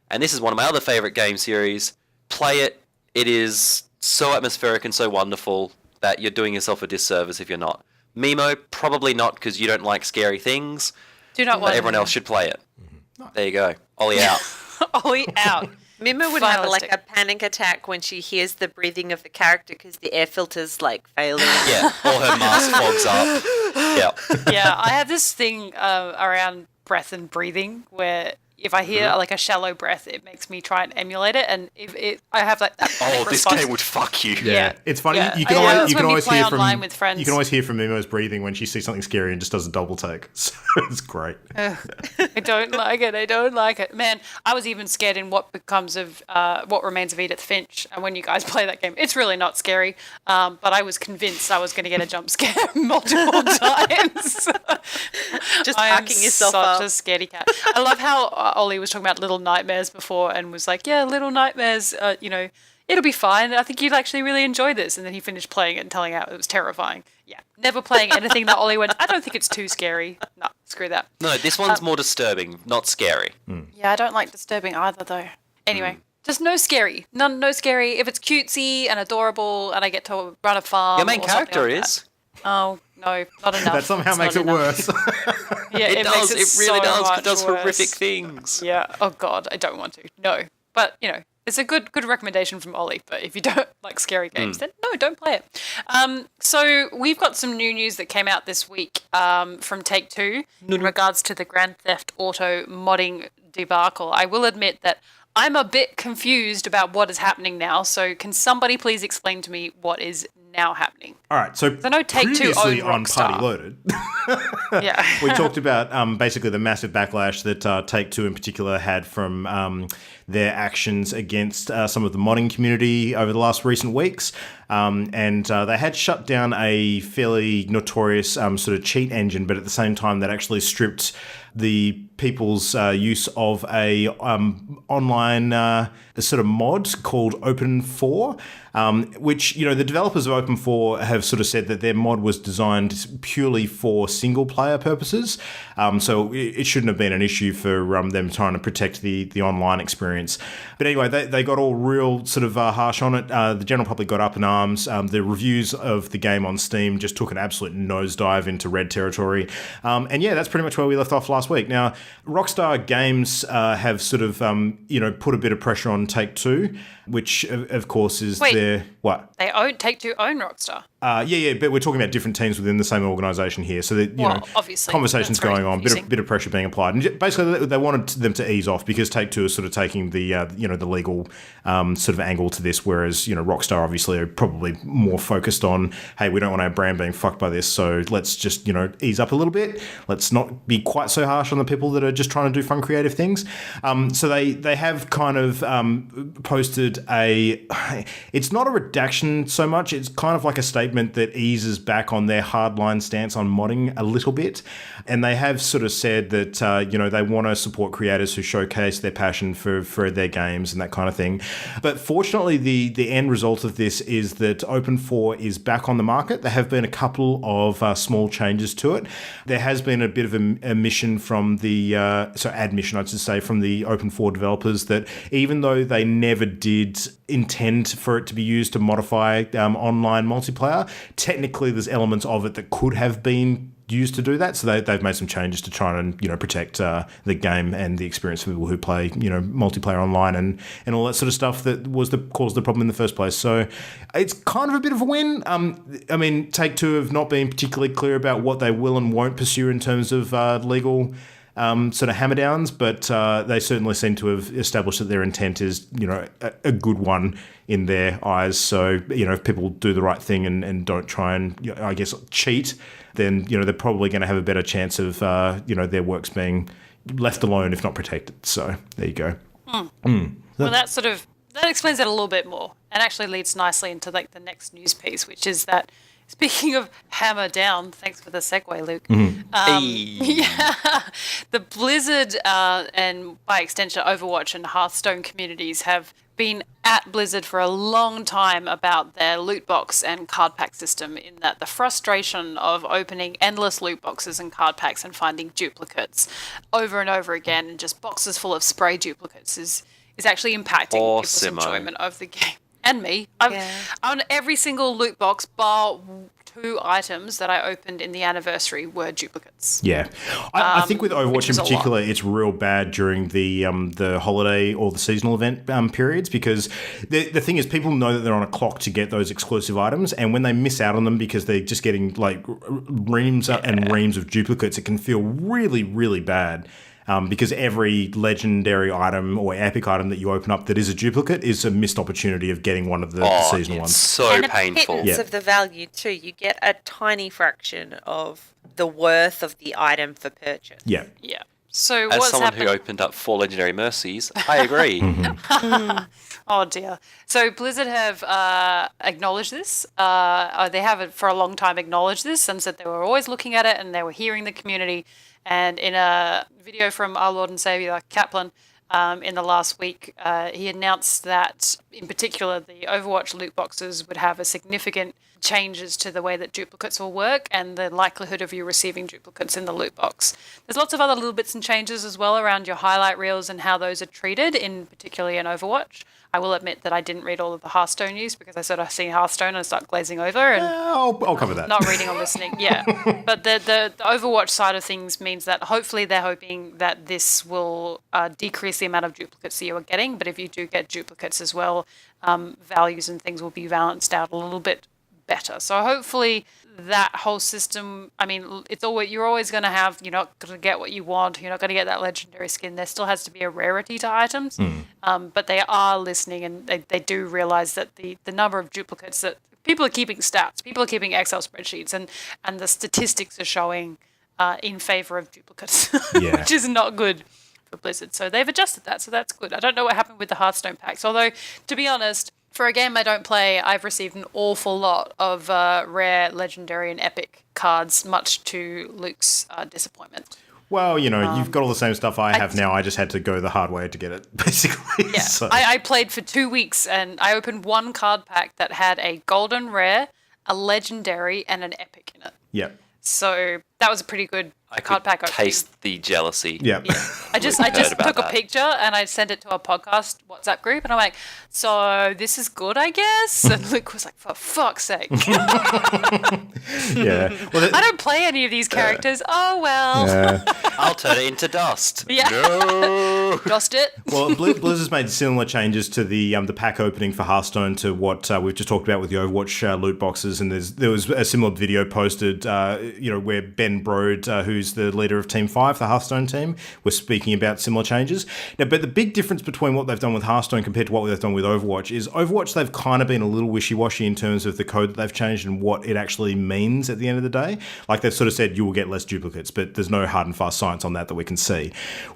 And this is one of my other favorite game series. Play it. It is so atmospheric and so wonderful that you're doing yourself a disservice if you're not. Mimo, probably not, because you don't like scary things. Do not But want everyone else should play it. There you go. Ollie out. Ollie out. Mima would have like a panic attack when she hears the breathing of the character because the air filter's like failing. Yeah, or her mask fogs up. Yeah. Yeah, I have this thing around breath and breathing where if I hear like a shallow breath, it makes me try and emulate it, and I have like that. Oh, this response. game would fuck you. Yeah. It's funny. Yeah. You can Yeah, always, that's you can when we always play hear from online with friends. you can always hear from Mimo's breathing when she sees something scary and just does a double take. So it's great. I don't like it. I don't like it. Man, I was even scared in What Remains of Edith Finch. And when you guys play that game, it's really not scary. But I was convinced I was going to get a jump scare multiple times. Just I am hacking yourself up. such a scaredy cat. I love how Ollie was talking about Little Nightmares before and was like, yeah, Little Nightmares, it'll be fine. I think you'd actually really enjoy this. And then he finished playing it and telling out it was terrifying. Yeah, never playing anything that Ollie went, I don't think it's too scary. No, screw that. No, this one's more disturbing, not scary. Yeah, I don't like disturbing either, though. Anyway, just no scary. No scary. If it's cutesy and adorable and I get to run a farm. Your main or something character like is. that. Oh, no, not enough. That somehow It's makes not it enough. worse. Yeah, It does. makes It really so does. much It does worse. horrific things. Yeah. Oh, God, I don't want to. No. But, it's a good recommendation from Ollie. But if you don't like scary games, then no, don't play it. So we've got some new news that came out this week from Take-Two in regards to the Grand Theft Auto modding debacle. I will admit that I'm a bit confused about what is happening now. So can somebody please explain to me what is now happening? All right, so I know Take-Two previously own on Rockstar. Party Loaded, Yeah. we talked about basically the massive backlash that Take-Two in particular had from their actions against some of the modding community over the last recent weeks. And they had shut down a fairly notorious sort of cheat engine, but at the same time that actually stripped the people's use of a online sort of mod called Open4, which, the developers of Open4 have sort of said that their mod was designed purely for single player purposes. So it shouldn't have been an issue for them trying to protect the online experience. But anyway, they got all real sort of harsh on it. The general public got up in arms. The reviews of the game on Steam just took an absolute nosedive into red territory. And yeah, that's pretty much where we left off last week. Now, Rockstar Games have sort of, put a bit of pressure on Take-Two, which of course is their... What? Take-Two own Rockstar. Yeah, but we're talking about different teams within the same organisation here. So that obviously, conversations that's very going on, bit of pressure being applied, and basically they wanted them to ease off because Take-Two is sort of taking the the legal sort of angle to this, whereas Rockstar obviously are probably more focused on, hey, we don't want our brand being fucked by this, so let's just ease up a little bit. Let's not be quite so harsh on the people that are just trying to do fun, creative things. So they have kind of posted it's not a redaction so much, it's kind of like a statement that eases back on their hardline stance on modding a little bit. And they have sort of said that, they want to support creators who showcase their passion for their games and that kind of thing. But fortunately, the end result of this is that Open4 is back on the market. There have been a couple of small changes to it. There has been a bit of a admission from the, admission, I should say, from the Open4 developers that even though they never did intend for it to be used to modify online multiplayer, technically there's elements of it that could have been used to do that. So they've made some changes to try and protect the game and the experience for people who play multiplayer online and all that sort of stuff that caused the problem in the first place. So it's kind of a bit of a win. I mean, Take-Two have not been particularly clear about what they will and won't pursue in terms of legal sort of hammer downs, but they certainly seem to have established that their intent is, a good one in their eyes. So, if people do the right thing and don't try and, I guess, cheat, then, they're probably going to have a better chance of, their works being left alone, if not protected. So there you go. Well, that explains it a little bit more and actually leads nicely into the next news piece, which is that speaking of hammer down, thanks for the segue, Luke. Yeah, the Blizzard and by extension Overwatch and Hearthstone communities have been at Blizzard for a long time about their loot box and card pack system, in that the frustration of opening endless loot boxes and card packs and finding duplicates over and over again, and just boxes full of spray duplicates is actually impacting people's enjoyment of the game. And me. On every single loot box, bar 2 items that I opened in the anniversary were duplicates. Yeah. I think with Overwatch which in is a lot. particular, it's real bad during the holiday or the seasonal event periods, because the thing is, people know that they're on a clock to get those exclusive items, and when they miss out on them because they're just getting like reams and reams of duplicates, it can feel really, really bad. Because every legendary item or epic item that you open up that is a duplicate is a missed opportunity of getting one of the seasonal ones. So and painful. a pittance of the value too. You get a tiny fraction of the worth of the item for purchase. Yeah. Yeah. So As what's someone happened? who opened up 4 legendary mercies, I agree. Oh dear. So Blizzard have acknowledged this. They have for a long time acknowledged this and said they were always looking at it and they were hearing the community. And in a video from our Lord and Savior Kaplan in the last week, he announced that in particular the Overwatch loot boxes would have a significant changes to the way that duplicates will work and the likelihood of you receiving duplicates in the loot box. There's lots of other little bits and changes as well around your highlight reels and how those are treated, particularly in Overwatch. I will admit that I didn't read all of the Hearthstone news because I sort of see Hearthstone and I start glazing over and I'll cover that. not reading or listening. Yeah. But the Overwatch side of things means that hopefully they're hoping that this will decrease the amount of duplicates that you are getting. But if you do get duplicates as well, values and things will be balanced out a little bit better. So hopefully that whole system, I mean, you're always going to have, you're not going to get what you want, you're not going to get that legendary skin. There still has to be a rarity to items, but they are listening and they do realize that the number of duplicates that people are keeping stats, people are keeping Excel spreadsheets, and the statistics are showing in favor of duplicates, which is not good for Blizzard. So they've adjusted that, so that's good. I don't know what happened with the Hearthstone packs, although, to be honest, for a game I don't play, I've received an awful lot of rare, legendary, and epic cards, much to Luke's disappointment. Well, you've got all the same stuff I have now. I just had to go the hard way to get it, basically. Yeah, So. I played for 2 weeks, and I opened one card pack that had a golden rare, a legendary, and an epic in it. Yeah. So that was a pretty good I card could pack opening. taste the jealousy. Yeah. I just heard about took a that. picture and I sent it to our podcast WhatsApp group, and I'm like, so this is good, I guess? And Luke was like, for fuck's sake. Yeah. Well, I don't play any of these characters. Oh, well. I'll turn it into dust. Yeah. No. Just it. Well, Blizzard's made similar changes to the pack opening for Hearthstone to what we've just talked about with the Overwatch loot boxes, and there was a similar video posted, where Ben Brode, who's the leader of Team 5, the Hearthstone team, was speaking about similar changes. Now, but the big difference between what they've done with Hearthstone compared to what they've done with Overwatch is Overwatch, they've kind of been a little wishy-washy in terms of the code that they've changed and what it actually means at the end of the day. Like they've sort of said, you will get less duplicates, but there's no hard and fast science on that we can see.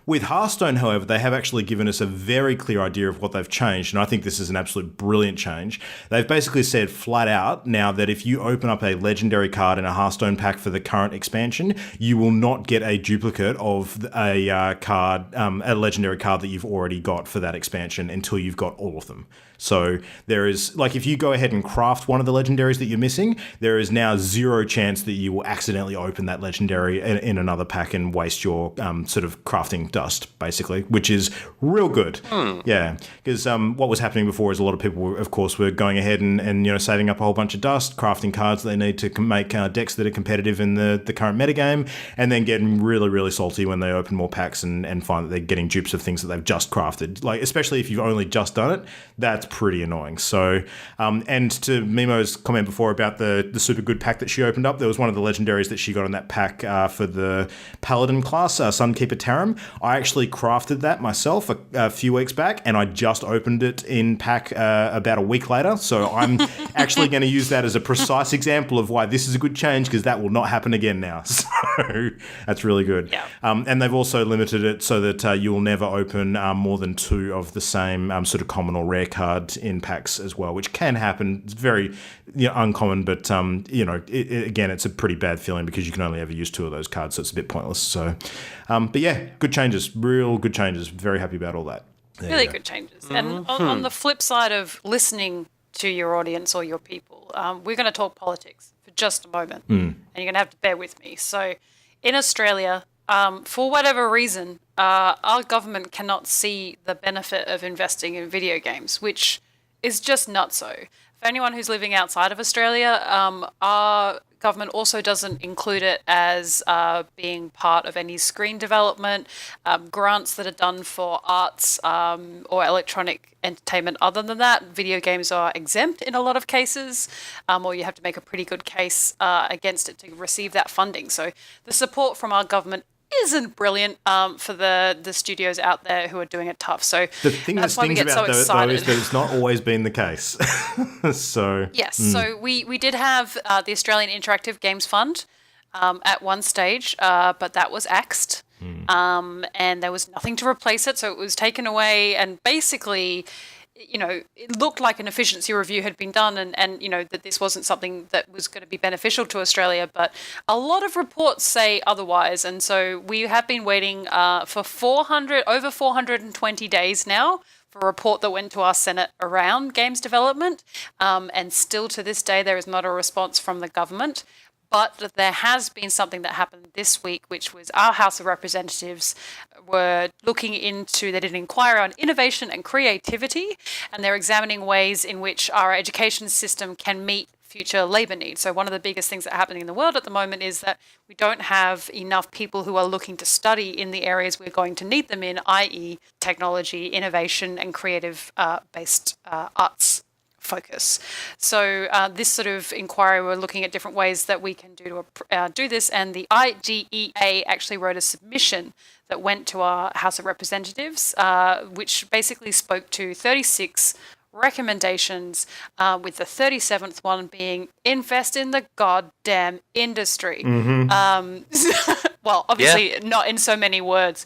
With Hearthstone, however, they have actually given us a very clear idea of what they've changed, and I think this is an absolute brilliant change. They've basically said flat out now that if you open up a legendary card in a Hearthstone pack for the current expansion, you will not get a duplicate of a legendary card that you've already got for that expansion until you've got all of them. So there is, like, if you go ahead and craft one of the legendaries that you're missing, there is now zero chance that you will accidentally open that legendary in another pack and waste your sort of crafting dust, basically, which is real good. Yeah, because what was happening before is a lot of people, of course, were going ahead and saving up a whole bunch of dust, crafting cards that they need to make decks that are competitive in the current metagame, and then getting really, really salty when they open more packs and find that they're getting dupes of things that they've just crafted. Like, especially if you've only just done it, that's pretty annoying. So, and to Mimo's comment before about the super good pack that she opened up, there was one of the legendaries that she got in that pack for the Paladin class, Sunkeeper Tarim. I actually crafted that myself a few weeks back, and I just opened it in pack about a week later. So I'm actually going to use that as a precise example of why this is a good change, because that will not happen again now. So that's really good. Yeah. And they've also limited it so that you will never open more than 2 of the same sort of common or rare card in packs as well, which can happen. It's very uncommon, but again, it's a pretty bad feeling because you can only ever use 2 of those cards, so it's a bit pointless. So, but yeah, good changes, real good changes. Very happy about all that. Really good changes. And on the flip side of listening to your audience or your people, we're going to talk politics for just a moment. And you're going to have to bear with me. So in Australia, for whatever reason, our government cannot see the benefit of investing in video games, which is just nutso. For anyone who's living outside of Australia, our government also doesn't include it as being part of any screen development, grants that are done for arts or electronic entertainment. Other than that, video games are exempt in a lot of cases, or you have to make a pretty good case against it to receive that funding. So the support from our government isn't brilliant for the studios out there who are doing it tough. So the thing that stings about though is that it's not always been the case. So so we did have the Australian Interactive Games Fund at one stage, but that was axed. And there was nothing to replace it, so it was taken away, and basically, you know, it looked like an efficiency review had been done, and you know, that this wasn't something that was going to be beneficial to Australia, but a lot of reports say otherwise, and so we have been waiting for over 420 days now for a report that went to our Senate around games development, and still to this day there is not a response from the government. But there has been something that happened this week, which was our House of Representatives were looking into, they did an inquiry on innovation and creativity, and they're examining ways in which our education system can meet future labour needs. So one of the biggest things that are happening in the world at the moment is that we don't have enough people who are looking to study in the areas we're going to need them in, i.e. technology, innovation and creative based arts focus. So this sort of inquiry, we're looking at different ways that we can do this, and the IGEA actually wrote a submission that went to our House of Representatives, which basically spoke to 36 recommendations, with the 37th one being invest in the goddamn industry. Well, obviously not in so many words.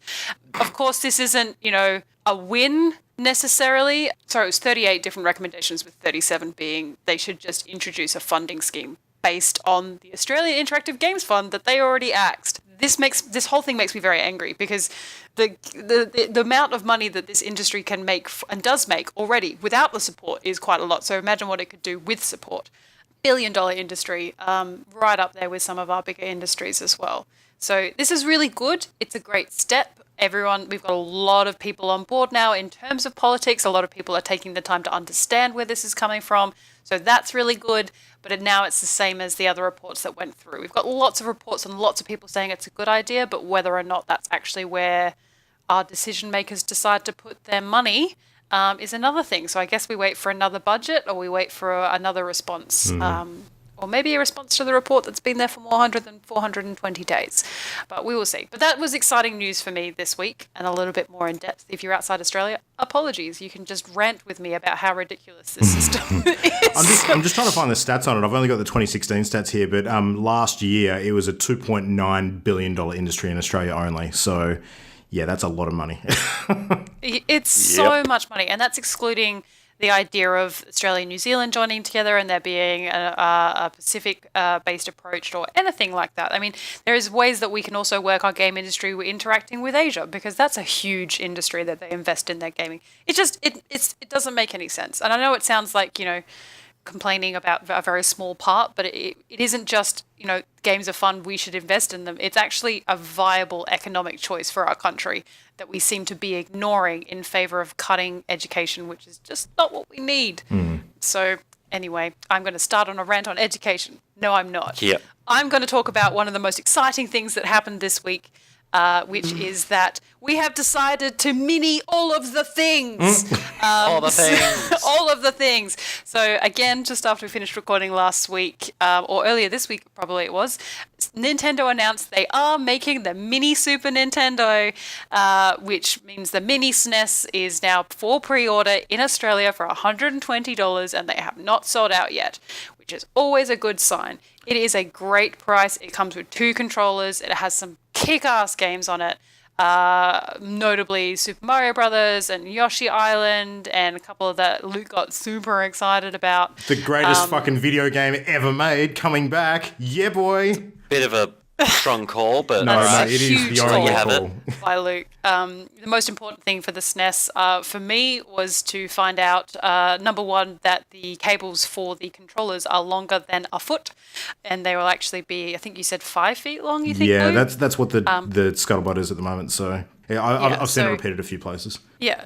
Of course, this isn't, you know, a win necessarily. Sorry, it was 38 different recommendations, with 37 being they should just introduce a funding scheme based on the Australian Interactive Games Fund that they already axed. This whole thing makes me very angry, because the amount of money that this industry can make and does make already without the support is quite a lot. So imagine what it could do with support. Billion-dollar industry, right up there with some of our bigger industries as well. So this is really good. It's a great step. We've got a lot of people on board now in terms of politics. A lot of people are taking the time to understand where this is coming from. So that's really good. But now it's the same as the other reports that went through. We've got lots of reports and lots of people saying it's a good idea, but whether or not that's actually where our decision makers decide to put their money is another thing. So I guess we wait for another budget, or we wait for another response. Or maybe a response to the report that's been there for more than 420 days. But we will see. But that was exciting news for me this week, and a little bit more in depth. If you're outside Australia, apologies. You can just rant with me about how ridiculous this system is. I'm just trying to find the stats on it. I've only got the 2016 stats here, but last year it was a $2.9 billion industry in Australia only. So, yeah, that's a lot of money. It's so much money, and that's excluding the idea of Australia and New Zealand joining together and there being a Pacific-based approach or anything like that. I mean, there is ways that we can also work our game industry with interacting with Asia, because that's a huge industry that they invest in their gaming. It doesn't make any sense. And I know it sounds like, you know, complaining about a very small part, but it isn't just, you know, games are fun, we should invest in them. It's actually a viable economic choice for our country that we seem to be ignoring in favor of cutting education, which is just not what we need. So anyway, I'm going to start on a rant on education. No, I'm not. I'm going to talk about one of the most exciting things that happened this week, which is that we have decided to mini all of the things. All the things. All of the things. So again, just after we finished recording last week, or earlier this week probably it was, Nintendo announced they are making the Mini Super Nintendo, which means the Mini SNES is now for pre-order in Australia for $120, and they have not sold out yet, which is always a good sign. It is a great price. It comes with 2 controllers. It has some kick-ass games on it, notably Super Mario Brothers and Yoshi Island, and a couple of that Luke got super excited about. The greatest fucking video game ever made, coming back. Yeah, boy. Bit of a Strong call, but No, alright. it is Huge the call. only You have call. by Luke. The most important thing for the SNES for me was to find out, number one, that the cables for the controllers are longer than a foot, and they will actually be, I think you said 5 feet long, you think, Yeah, Luke? that's what the scuttlebutt is at the moment. So yeah, I've seen it repeated a few places. Yeah,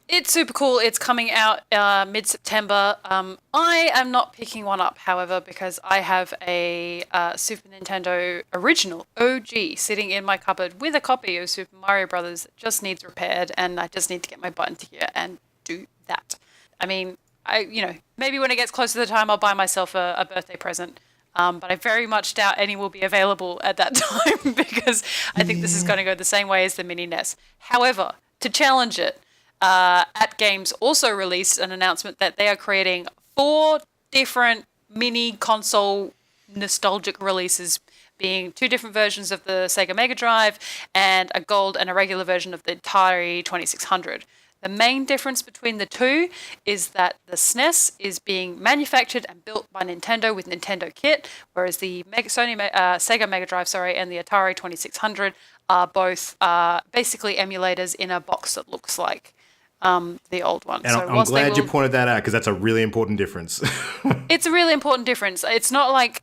it's super cool. It's coming out mid-September. I am not picking one up, however, because I have a Super Nintendo original OG sitting in my cupboard with a copy of Super Mario Brothers that just needs repaired, and I just need to get my butt into here and do that. I mean, maybe when it gets closer to the time, I'll buy myself a birthday present. But I very much doubt any will be available at that time because I think this is going to go the same way as the Mini NES. However, to challenge it, At Games also released an announcement that they are creating 4 different mini console nostalgic releases, being 2 different versions of the Sega Mega Drive and a gold and a regular version of the Atari 2600. The main difference between the two is that the SNES is being manufactured and built by Nintendo with Nintendo kit, whereas the Sega Mega Drive, and the Atari 2600 are both basically emulators in a box that looks like the old one. And I'm glad you pointed that out because that's a really important difference. It's a really important difference. It's not like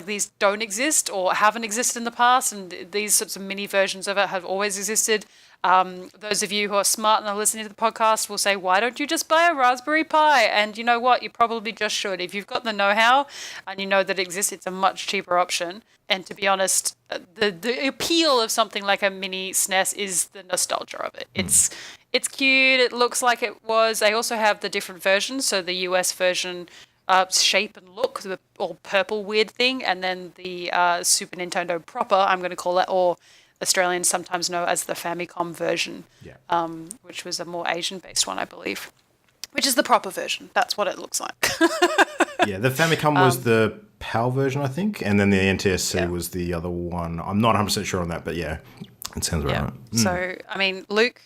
these don't exist or haven't existed in the past, and these sorts of mini versions of it have always existed. Those of you who are smart and are listening to the podcast will say, why don't you just buy a Raspberry Pi? And you know what? You probably just should. If you've got the know-how and you know that it exists, it's a much cheaper option. And to be honest, the appeal of something like a mini SNES is the nostalgia of it. It's cute. It looks like it was. They also have the different versions. So the US version, shape and look, the all purple weird thing, and then the Super Nintendo proper, I'm going to call it, or Australians sometimes know as the Famicom version, which was a more Asian-based one, I believe, which is the proper version. That's what it looks like. Yeah, the Famicom was the PAL version, I think, and then the NTSC was the other one. I'm not 100% sure on that, but yeah, it sounds right. So, I mean, Luke,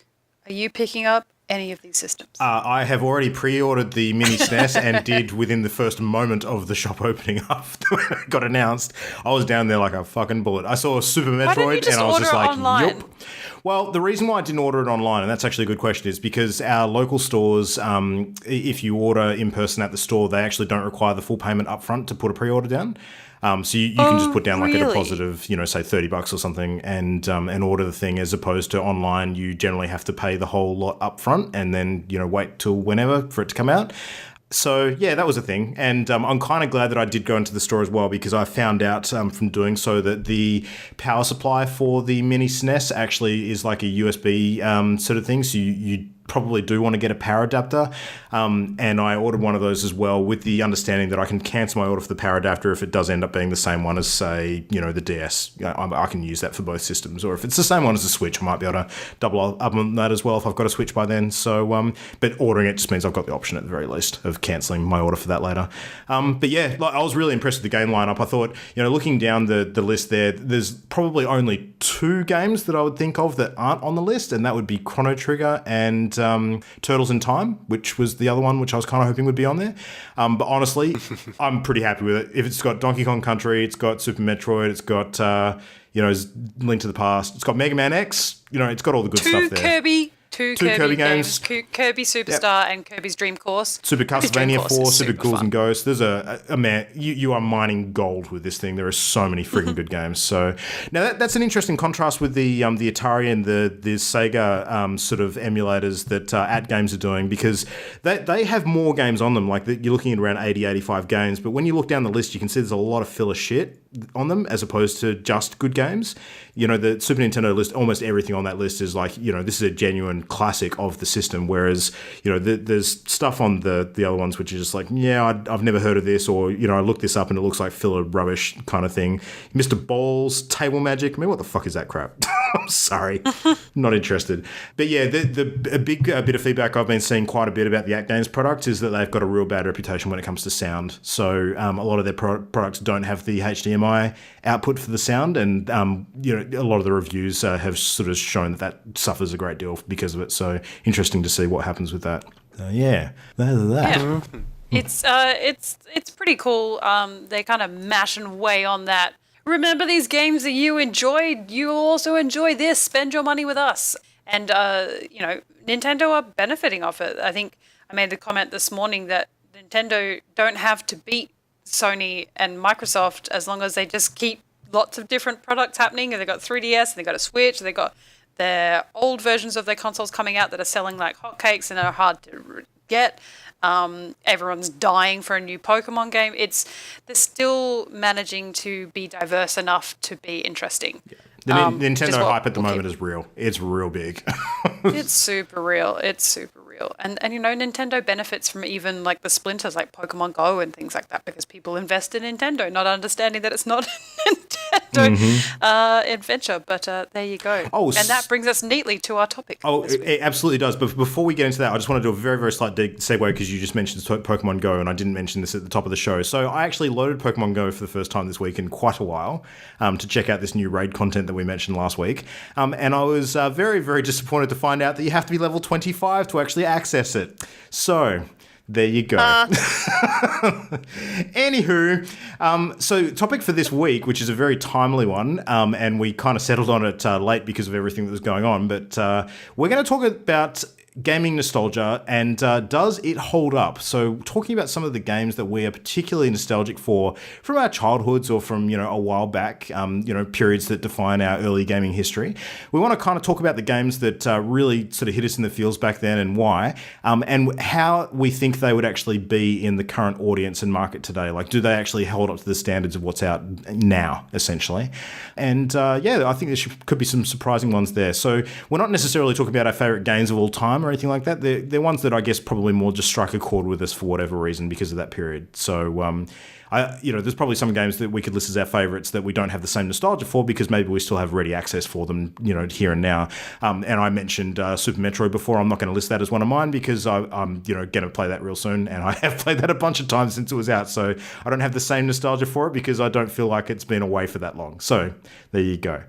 are you picking up any of these systems? I have already pre-ordered the Mini SNES and did within the first moment of the shop opening up when it got announced. I was down there like a fucking bullet. I saw Super Metroid didn't you just and I was order just it like, online? yup. Well, the reason why I didn't order it online, and that's actually a good question, is because our local stores, if you order in person at the store, they actually don't require the full payment up front to put a pre-order down. So you can just put down like a deposit of, say $30 or something and order the thing, as opposed to online, you generally have to pay the whole lot up front and then, wait till whenever for it to come out. So, yeah, that was a thing. And I'm kind of glad that I did go into the store as well, because I found out from doing so that the power supply for the Mini SNES actually is like a USB sort of thing. So you probably do want to get a power adapter. And I ordered one of those as well, with the understanding that I can cancel my order for the power adapter if it does end up being the same one as, say, the DS. I can use that for both systems. Or if it's the same one as the Switch, I might be able to double up on that as well if I've got a Switch by then. So, but ordering it just means I've got the option at the very least of cancelling my order for that later. But yeah, I was really impressed with the game lineup. I thought, looking down the list there's probably only 2 games that I would think of that aren't on the list, and that would be Chrono Trigger and Turtles in Time, which was the other one which I was kind of hoping would be on there. But honestly, I'm pretty happy with it. If it's got Donkey Kong Country, it's got Super Metroid, it's got Link to the Past, it's got Mega Man X, it's got all the good stuff there. Two Kirby Kirby games. Kirby Superstar and Kirby's Dream Course. Super Castlevania 4, Super Ghouls fun. and Ghosts. There's a man, you are mining gold with this thing. There are so many freaking good games. So now that's an interesting contrast with the Atari and the Sega sort of emulators that At Games are doing, because they have more games on them. Like you're looking at around 80, 85 games, but when you look down the list, you can see there's a lot of filler shit on them as opposed to just good games. The Super Nintendo list, almost everything on that list is like, this is a genuine classic of the system, whereas there's stuff on the other ones which are just like, I've never heard of this, or I looked this up and it looks like filler rubbish kind of thing. Mr. Ball's Table Magic, I mean, what the fuck is that crap? I'm sorry, not interested. But yeah, a big bit of feedback I've been seeing quite a bit about the At Games product is that they've got a real bad reputation when it comes to sound. So a lot of their products don't have the HDMI output for the sound, and a lot of the reviews have sort of shown that suffers a great deal because of it. So interesting to see what happens with that. Yeah, that. Yeah. It's pretty cool. They kind of mash away on that remember these games that you enjoyed. You'll also enjoy this. Spend your money with us. And, Nintendo are benefiting off it. I think I made the comment this morning that Nintendo don't have to beat Sony and Microsoft as long as they just keep lots of different products happening. And they've got 3DS, and they've got a Switch, and they've got their old versions of their consoles coming out that are selling like hotcakes and are hard to get. Everyone's dying for a new Pokemon game. They're still managing to be diverse enough to be interesting. Yeah. The Nintendo hype at the moment is real. It's real big. It's super real. And Nintendo benefits from even like the splinters like Pokemon Go and things like that because people invest in Nintendo, not understanding that it's not a Nintendo adventure. But there you go. And that brings us neatly to our topic. It absolutely does. But before we get into that, I just want to do a very, very slight segue because you just mentioned Pokemon Go and I didn't mention this at the top of the show. So I actually loaded Pokemon Go for the first time this week in quite a while to check out this new raid content that we mentioned last week. And I was very, very disappointed to find out that you have to be level 25 to actually access it. So there you go. Anywho, so topic for this week, which is a very timely one, and we kind of settled on it late because of everything that was going on, but we're going to talk about gaming nostalgia and does it hold up? So talking about some of the games that we are particularly nostalgic for from our childhoods or from, a while back, periods that define our early gaming history. We want to kind of talk about the games that really sort of hit us in the feels back then and why, and how we think they would actually be in the current audience and market today. Like, do they actually hold up to the standards of what's out now, essentially? And I think there could be some surprising ones there. So we're not necessarily talking about our favorite games of all time or anything like that. They're ones that I guess probably more just strike a chord with us for whatever reason because of that period. So, there's probably some games that we could list as our favorites that we don't have the same nostalgia for because maybe we still have ready access for them, here and now. And I mentioned Super Metroid before. I'm not going to list that as one of mine because I'm going to play that real soon, and I have played that a bunch of times since it was out. So I don't have the same nostalgia for it because I don't feel like it's been away for that long. So there you go.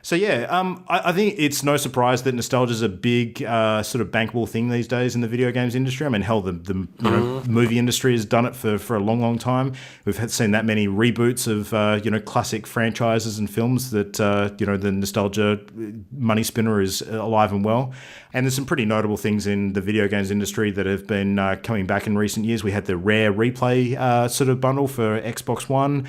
So I think it's no surprise that nostalgia is a big sort of bankable thing these days in the video games industry. I mean, hell, the movie industry has done it for a long, long time. We've seen that many reboots of classic franchises and films that the nostalgia money spinner is alive and well. And there's some pretty notable things in the video games industry that have been coming back in recent years. We had the Rare Replay sort of bundle for Xbox One.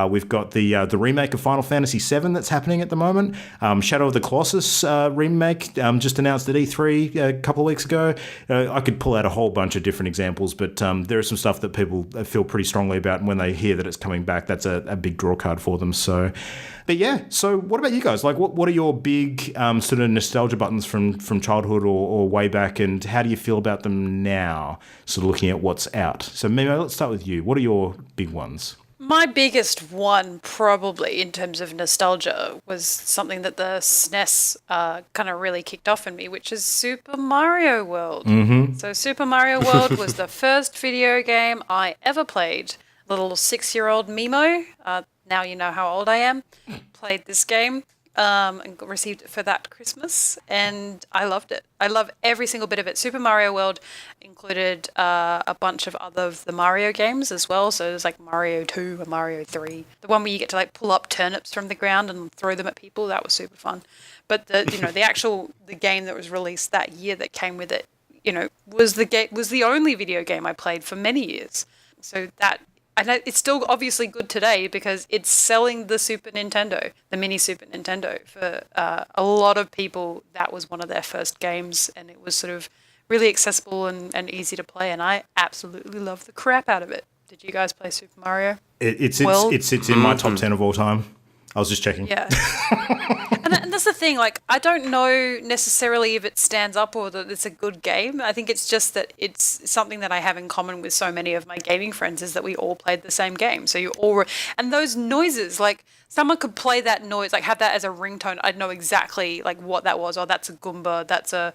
We've got the remake of Final Fantasy VII that's happening at the moment. Shadow of the Colossus remake just announced at E3 a couple of weeks ago. I could pull out a whole bunch of different examples, but there is some stuff that people feel pretty strongly about, and when they hear that it's coming back, that's a big draw card for them. So what about you guys? Like, what are your big sort of nostalgia buttons from childhood or way back, and how do you feel about them now, sort of looking at what's out? So, Mimo, let's start with you. What are your big ones? My biggest one, probably in terms of nostalgia, was something that the SNES kind of really kicked off in me, which is Super Mario World. Mm-hmm. So Super Mario World was the first video game I ever played. Little 6-year-old Mimo, now you know how old I am, played this game and received it for that Christmas, and I loved it. I love every single bit of it. Super Mario World included a bunch of other of the Mario games as well. So there's like Mario 2 and Mario 3. The one where you get to like pull up turnips from the ground and throw them at people. That was super fun. But the game that was released that year that came with it, was the only video game I played for many years. So that. And it's still obviously good today because it's selling the Super Nintendo, the Mini Super Nintendo. For a lot of people, that was one of their first games, and it was sort of really accessible and easy to play, and I absolutely love the crap out of it. Did you guys play Super Mario? It sits in my top 10 of all time. I was just checking. Yeah. And that's the thing, like, I don't know necessarily if it stands up or that it's a good game. I think it's just that it's something that I have in common with so many of my gaming friends is that we all played the same game. So and those noises, like, someone could play that noise, like, have that as a ringtone. I'd know exactly, like, what that was. Oh, that's a Goomba, that's a,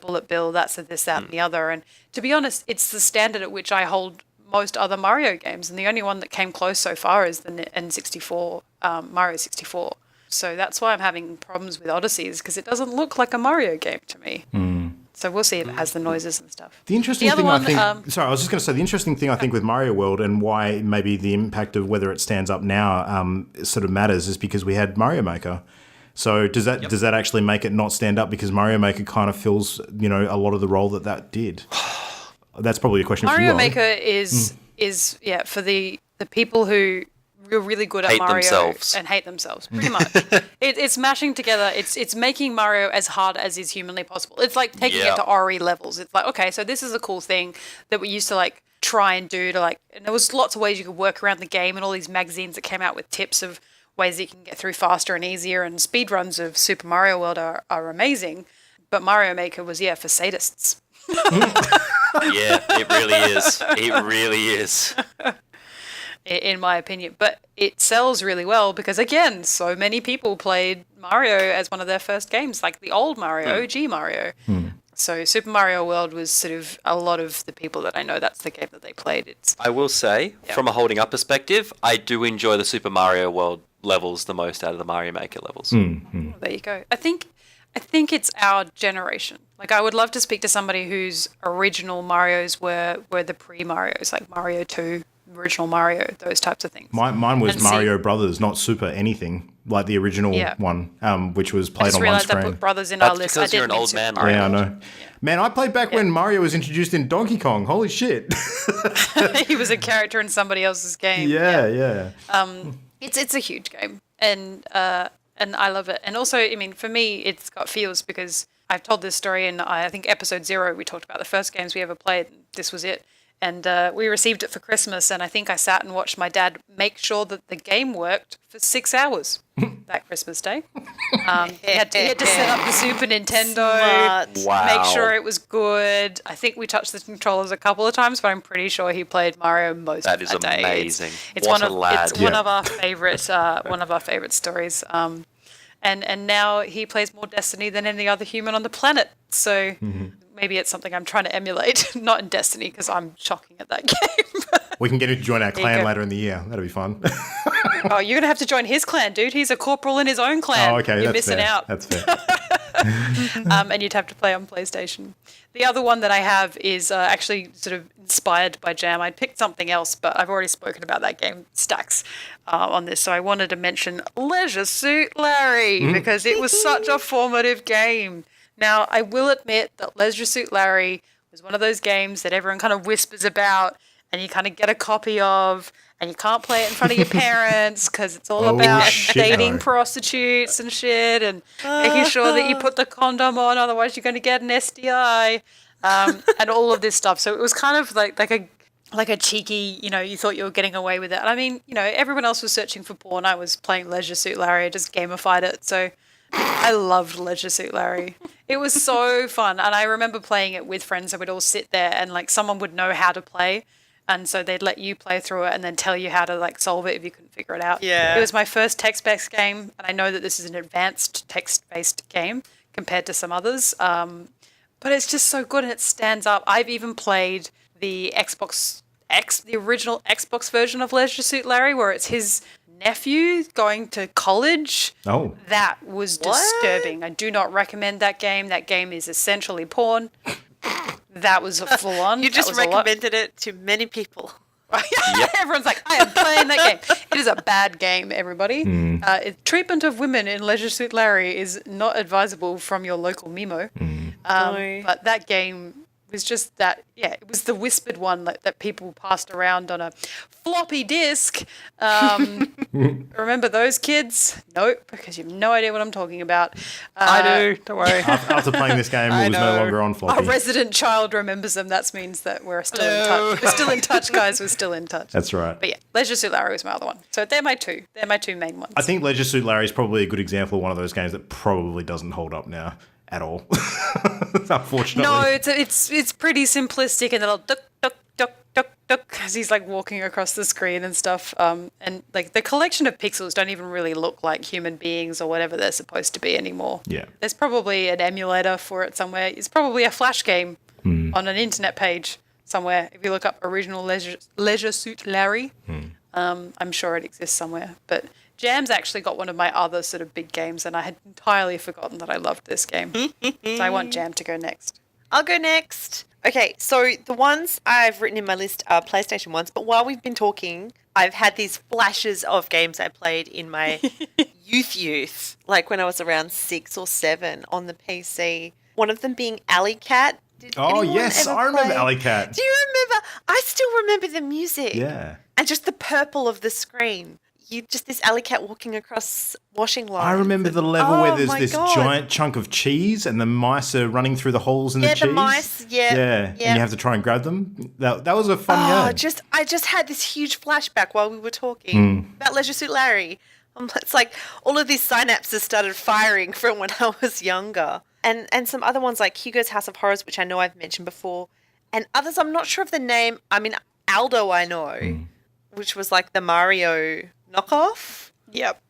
Bullet Bill, that's a this, that, and the other. And to be honest, it's the standard at which I hold most other Mario games, and the only one that came close so far is the N64, Mario 64. So that's why I'm having problems with Odyssey, is because it doesn't look like a Mario game to me. So we'll see if it has the noises and stuff. The interesting other thing, one, I think. Sorry, I was just going to say the interesting thing I think with Mario World and why maybe the impact of whether it stands up now sort of matters is because we had Mario Maker. So does that actually make it not stand up because Mario Maker kind of fills a lot of the role that did? That's probably a question for you. Mario Maker is for the people who are really good at Hate Mario themselves. and hate themselves, pretty much. It's mashing together. It's making Mario as hard as is humanly possible. It's like taking it to RE levels. It's like, okay, so this is a cool thing that we used to like try and do to like, and there was lots of ways you could work around the game and all these magazines that came out with tips of ways that you can get through faster and easier, and speedruns of Super Mario World are amazing. But Mario Maker was, for sadists. Yeah, it really is. It really is. In my opinion. But it sells really well because, again, so many people played Mario as one of their first games, like the old Mario, OG Mario. So Super Mario World was sort of a lot of the people that I know, that's the game that they played. I will say, from a holding up perspective, I do enjoy the Super Mario World levels the most out of the Mario Maker levels. Well, there you go. I think it's our generation. Like, I would love to speak to somebody whose original Marios were the pre-Marios, like Mario 2, original Mario, those types of things. Mine was Mario Brothers, not Super anything, like the original one, which was played on one realised screen. I put Brothers in our That's list. because I you're didn't an mean old Super man, Mario Yeah, I World. know. Man, I played back when Mario was introduced in Donkey Kong. Holy shit. He was a character in somebody else's game. Yeah. It's a huge game, and I love it. And also, I mean, for me, it's got feels because I've told this story in I think episode 0. We talked about the first games we ever played. This was it, and we received it for Christmas. And I think I sat and watched my dad make sure that the game worked for 6 hours that Christmas day. He had to set up the Super Nintendo, Smart. Wow. make sure it was good. I think we touched the controllers a couple of times, but I'm pretty sure he played Mario most That of is that day. amazing. It's What one a of lad. it's one of our favorite stories. And now he plays more Destiny than any other human on the planet. So maybe it's something I'm trying to emulate, not in Destiny because I'm shocking at that game. We can get him to join our you clan go. later in the year. That'll be fun. Oh, you're gonna have to join his clan, dude. He's a corporal in his own clan. Oh, okay. You're That's missing fair. out. That's fair. And you'd have to play on PlayStation. The other one that I have is actually sort of inspired by Jam. I picked something else, but I've already spoken about that game, Stacks, on this. So I wanted to mention Leisure Suit Larry because it was such a formative game. Now, I will admit that Leisure Suit Larry was one of those games that everyone kind of whispers about and you kind of get a copy of, and you can't play it in front of your parents because it's all about shit, dating no. prostitutes and shit and making sure that you put the condom on, otherwise you're going to get an STI, and all of this stuff. So it was kind of like a cheeky, you thought you were getting away with it. And I mean, everyone else was searching for porn. I was playing Leisure Suit Larry. I just gamified it. So I loved Leisure Suit Larry. It was so fun. And I remember playing it with friends that would all sit there and like someone would know how to play. And so they'd let you play through it and then tell you how to like solve it if you couldn't figure it out. Yeah. It was my first text-based game. And I know that this is an advanced text-based game compared to some others. But it's just so good and it stands up. I've even played the the original Xbox version of Leisure Suit Larry, where it's his nephew going to college. Oh. That was disturbing. I do not recommend that game. That game is essentially porn. That was a full on. You just recommended it to many people. Everyone's like, I am playing that game. It is a bad game, everybody. Treatment of women in Leisure Suit Larry is not advisable from your local Mimo. No. But that game was just that, it was the whispered one that people passed around on a floppy disk. Remember those kids? Nope, because you have no idea what I'm talking about. I do. Don't worry. After playing this game, it was no longer on Our floppy. resident child remembers them. That means that we're still in touch. We're still in touch, guys. We're still in touch. That's right. But yeah, Leisure Suit Larry was my other one. So they're my two. They're my two main ones. I think Leisure Suit Larry is probably a good example of one of those games that probably doesn't hold up now at all. Unfortunately. No, it's pretty simplistic, and it'll duck duck duck duck duck as he's like walking across the screen and stuff. And like the collection of pixels don't even really look like human beings or whatever they're supposed to be anymore. Yeah. There's probably an emulator for it somewhere. It's probably a Flash game on an internet page somewhere. If you look up original Leisure Suit Larry, I'm sure it exists somewhere. But Jam's actually got one of my other sort of big games, and I had entirely forgotten that I loved this game. So I want Jam to go next. I'll go next. Okay, so the ones I've written in my list are PlayStation ones, but while we've been talking, I've had these flashes of games I played in my youth, like when I was around 6 or 7 on the PC. One of them being Alley Cat. Did anyone yes, ever I remember play? Alley Cat. Do you remember? I still remember the music. Yeah. And just the purple of the screen. You just this alley cat walking across washing lines. I remember the level where there's my this God. giant chunk of cheese and the mice are running through the holes in the cheese. Yeah, the mice. Yeah. And you have to try and grab them. That was a fun game. I just had this huge flashback while we were talking about Leisure Suit Larry. It's like all of these synapses started firing from when I was younger. And some other ones like Hugo's House of Horrors, which I know I've mentioned before. And others, I'm not sure of the name. I mean, Aldo I know, which was like the Mario knockoff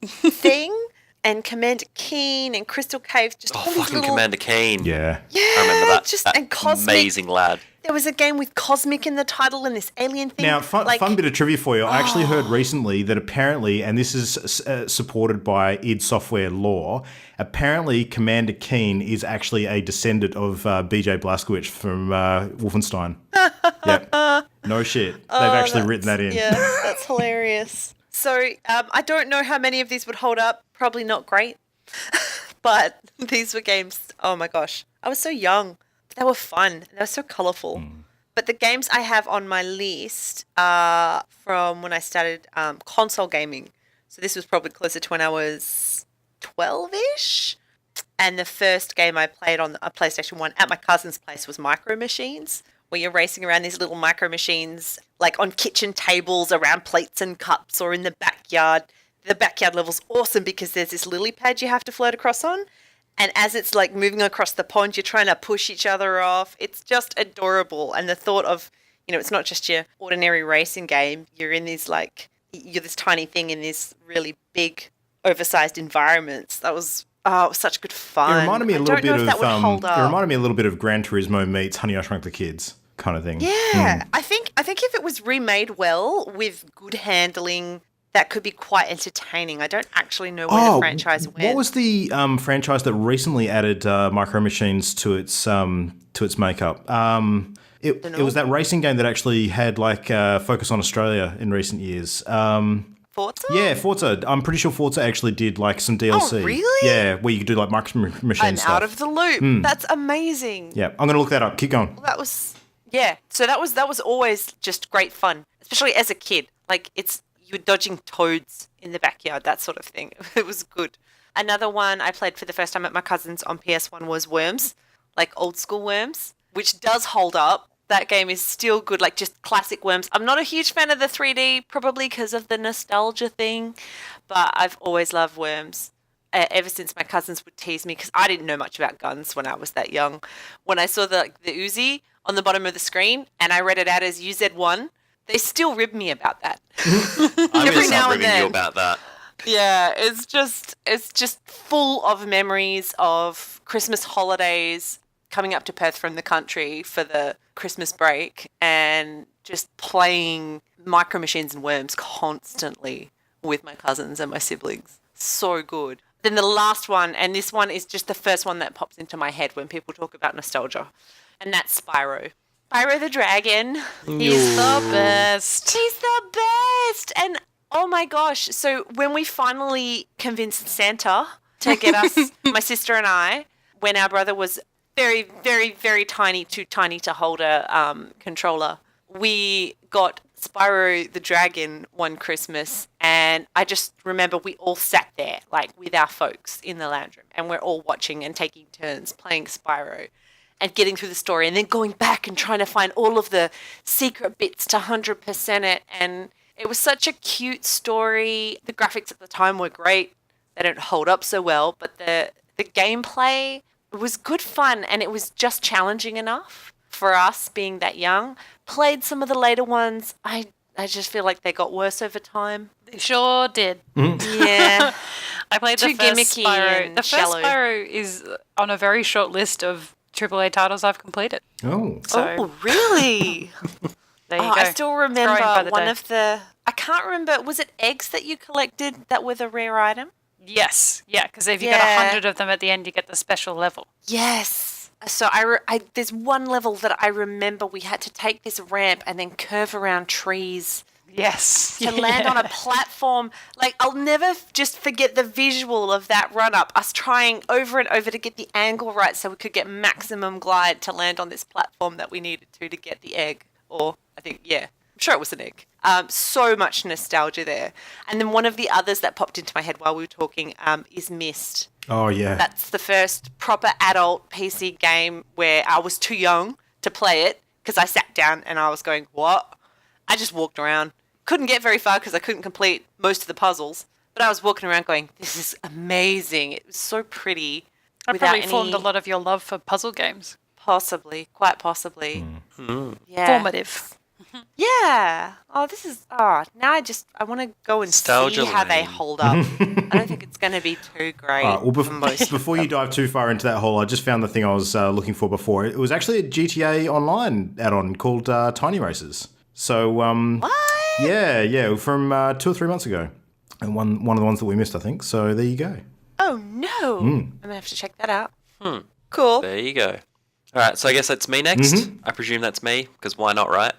thing. And Commander Keen and Crystal Cave. Just all these fucking little... Commander Keen. Yeah. Yeah, I remember that. Just, and Cosmic. Amazing lad. There was a game with Cosmic in the title and this alien thing. Now, fun bit of trivia for you. I actually heard recently that apparently, and this is supported by id Software lore, apparently Commander Keen is actually a descendant of B.J. Blazkowicz from Wolfenstein. Yep. No shit. They've actually written that in. Yeah, that's hilarious. So I don't know how many of these would hold up. Probably not great. But these were games, oh my gosh. I was so young. They were fun. They were so colourful. But the games I have on my list are from when I started console gaming. So this was probably closer to when I was 12-ish. And the first game I played on a PlayStation 1 at my cousin's place was Micro Machines, where you're racing around these little micro machines, like on kitchen tables, around plates and cups, or in the backyard. The backyard level's awesome because there's this lily pad you have to float across on. And as it's like moving across the pond, you're trying to push each other off. It's just adorable. And the thought of, it's not just your ordinary racing game. You're in these you're this tiny thing in these really big, oversized environments. That was, it was such good fun. It reminded me a little bit of that would hold up. It reminded me a little bit of Gran Turismo meets Honey, I Shrunk the Kids kind of thing. Yeah. I think if it was remade well with good handling, that could be quite entertaining. I don't actually know where the franchise went. What was the franchise that recently added Micro Machines to its makeup? It was that racing game that actually had focus on Australia in recent years. Forza? Yeah, Forza. I'm pretty sure Forza actually did some DLC. Oh, really? Yeah, where you could do Micro Machines I'm stuff. out of the loop. That's amazing. Yeah, I'm going to look that up. Keep going. That was So that was always just great fun, especially as a kid. You were dodging toads in the backyard, that sort of thing. It was good. Another one I played for the first time at my cousin's on PS1 was Worms, old school Worms, which does hold up. That game is still good, just classic Worms. I'm not a huge fan of the 3D, probably because of the nostalgia thing, but I've always loved Worms. Ever since my cousins would tease me, because I didn't know much about guns when I was that young. When I saw the Uzi on the bottom of the screen and I read it out as UZ1, they still rib me about that. I'm going to start ribbing you about that. Yeah, it's just full of memories of Christmas holidays, coming up to Perth from the country for the Christmas break and just playing Micro Machines and Worms constantly with my cousins and my siblings. So good. Then the last one, and this one is just the first one that pops into my head when people talk about nostalgia, and that's Spyro. Spyro the Dragon. He's the best. He's the best. And oh my gosh. So when we finally convinced Santa to get us, my sister and I, when our brother was very, very, very tiny, too tiny to hold a controller, we got Spyro the Dragon one Christmas. And I just remember we all sat there, with our folks in the lounge room, and we're all watching and taking turns playing Spyro. And getting through the story and then going back and trying to find all of the secret bits to 100% it. And it was such a cute story. The graphics at the time were great. They don't hold up so well, but the gameplay was good fun, and it was just challenging enough for us being that young. Played some of the later ones. I just feel like they got worse over time. They sure did. Yeah. I played Too the first gimmicky Spyro. and The first shallow. Spyro is on a very short list of AAA titles I've completed. Oh. So Really? there you go. I still It's growing by remember the one day. of the... I can't remember. Was it eggs that you collected that were the rare item? Yes. Yeah, because if you Yeah. get 100 of them at the end, you get the special level. Yes. So there's one level that I remember we had to take this ramp and then curve around trees Yes. to land on a platform. Like, I'll never just forget the visual of that run up, us trying over and over to get the angle right so we could get maximum glide to land on this platform that we needed to get the egg. Or, I think, yeah, I'm sure it was an egg. So much nostalgia there. And then one of the others that popped into my head while we were talking is Myst. Oh, yeah. That's the first proper adult PC game where I was too young to play it because I sat down and I was going, what? I just walked around. Couldn't get very far because I couldn't complete most of the puzzles. But I was walking around going, this is amazing. It was so pretty. That probably formed a lot of your love for puzzle games. Possibly. Quite possibly. Yeah. Formative. Yeah. Oh, now I want to go and Nostalgia see how they lane. hold up. I don't think it's going to be too great. Well, for most before you dive too far into that hole, I just found the thing I was looking for before. It was actually a GTA Online add-on called Tiny Races. So, What? yeah, from 2 or 3 months ago. And one of the ones that we missed, I think. So there you go. Oh, no. I'm going to have to check that out. Cool. There you go. All right, so I guess that's me next. I presume that's me, because why not, right?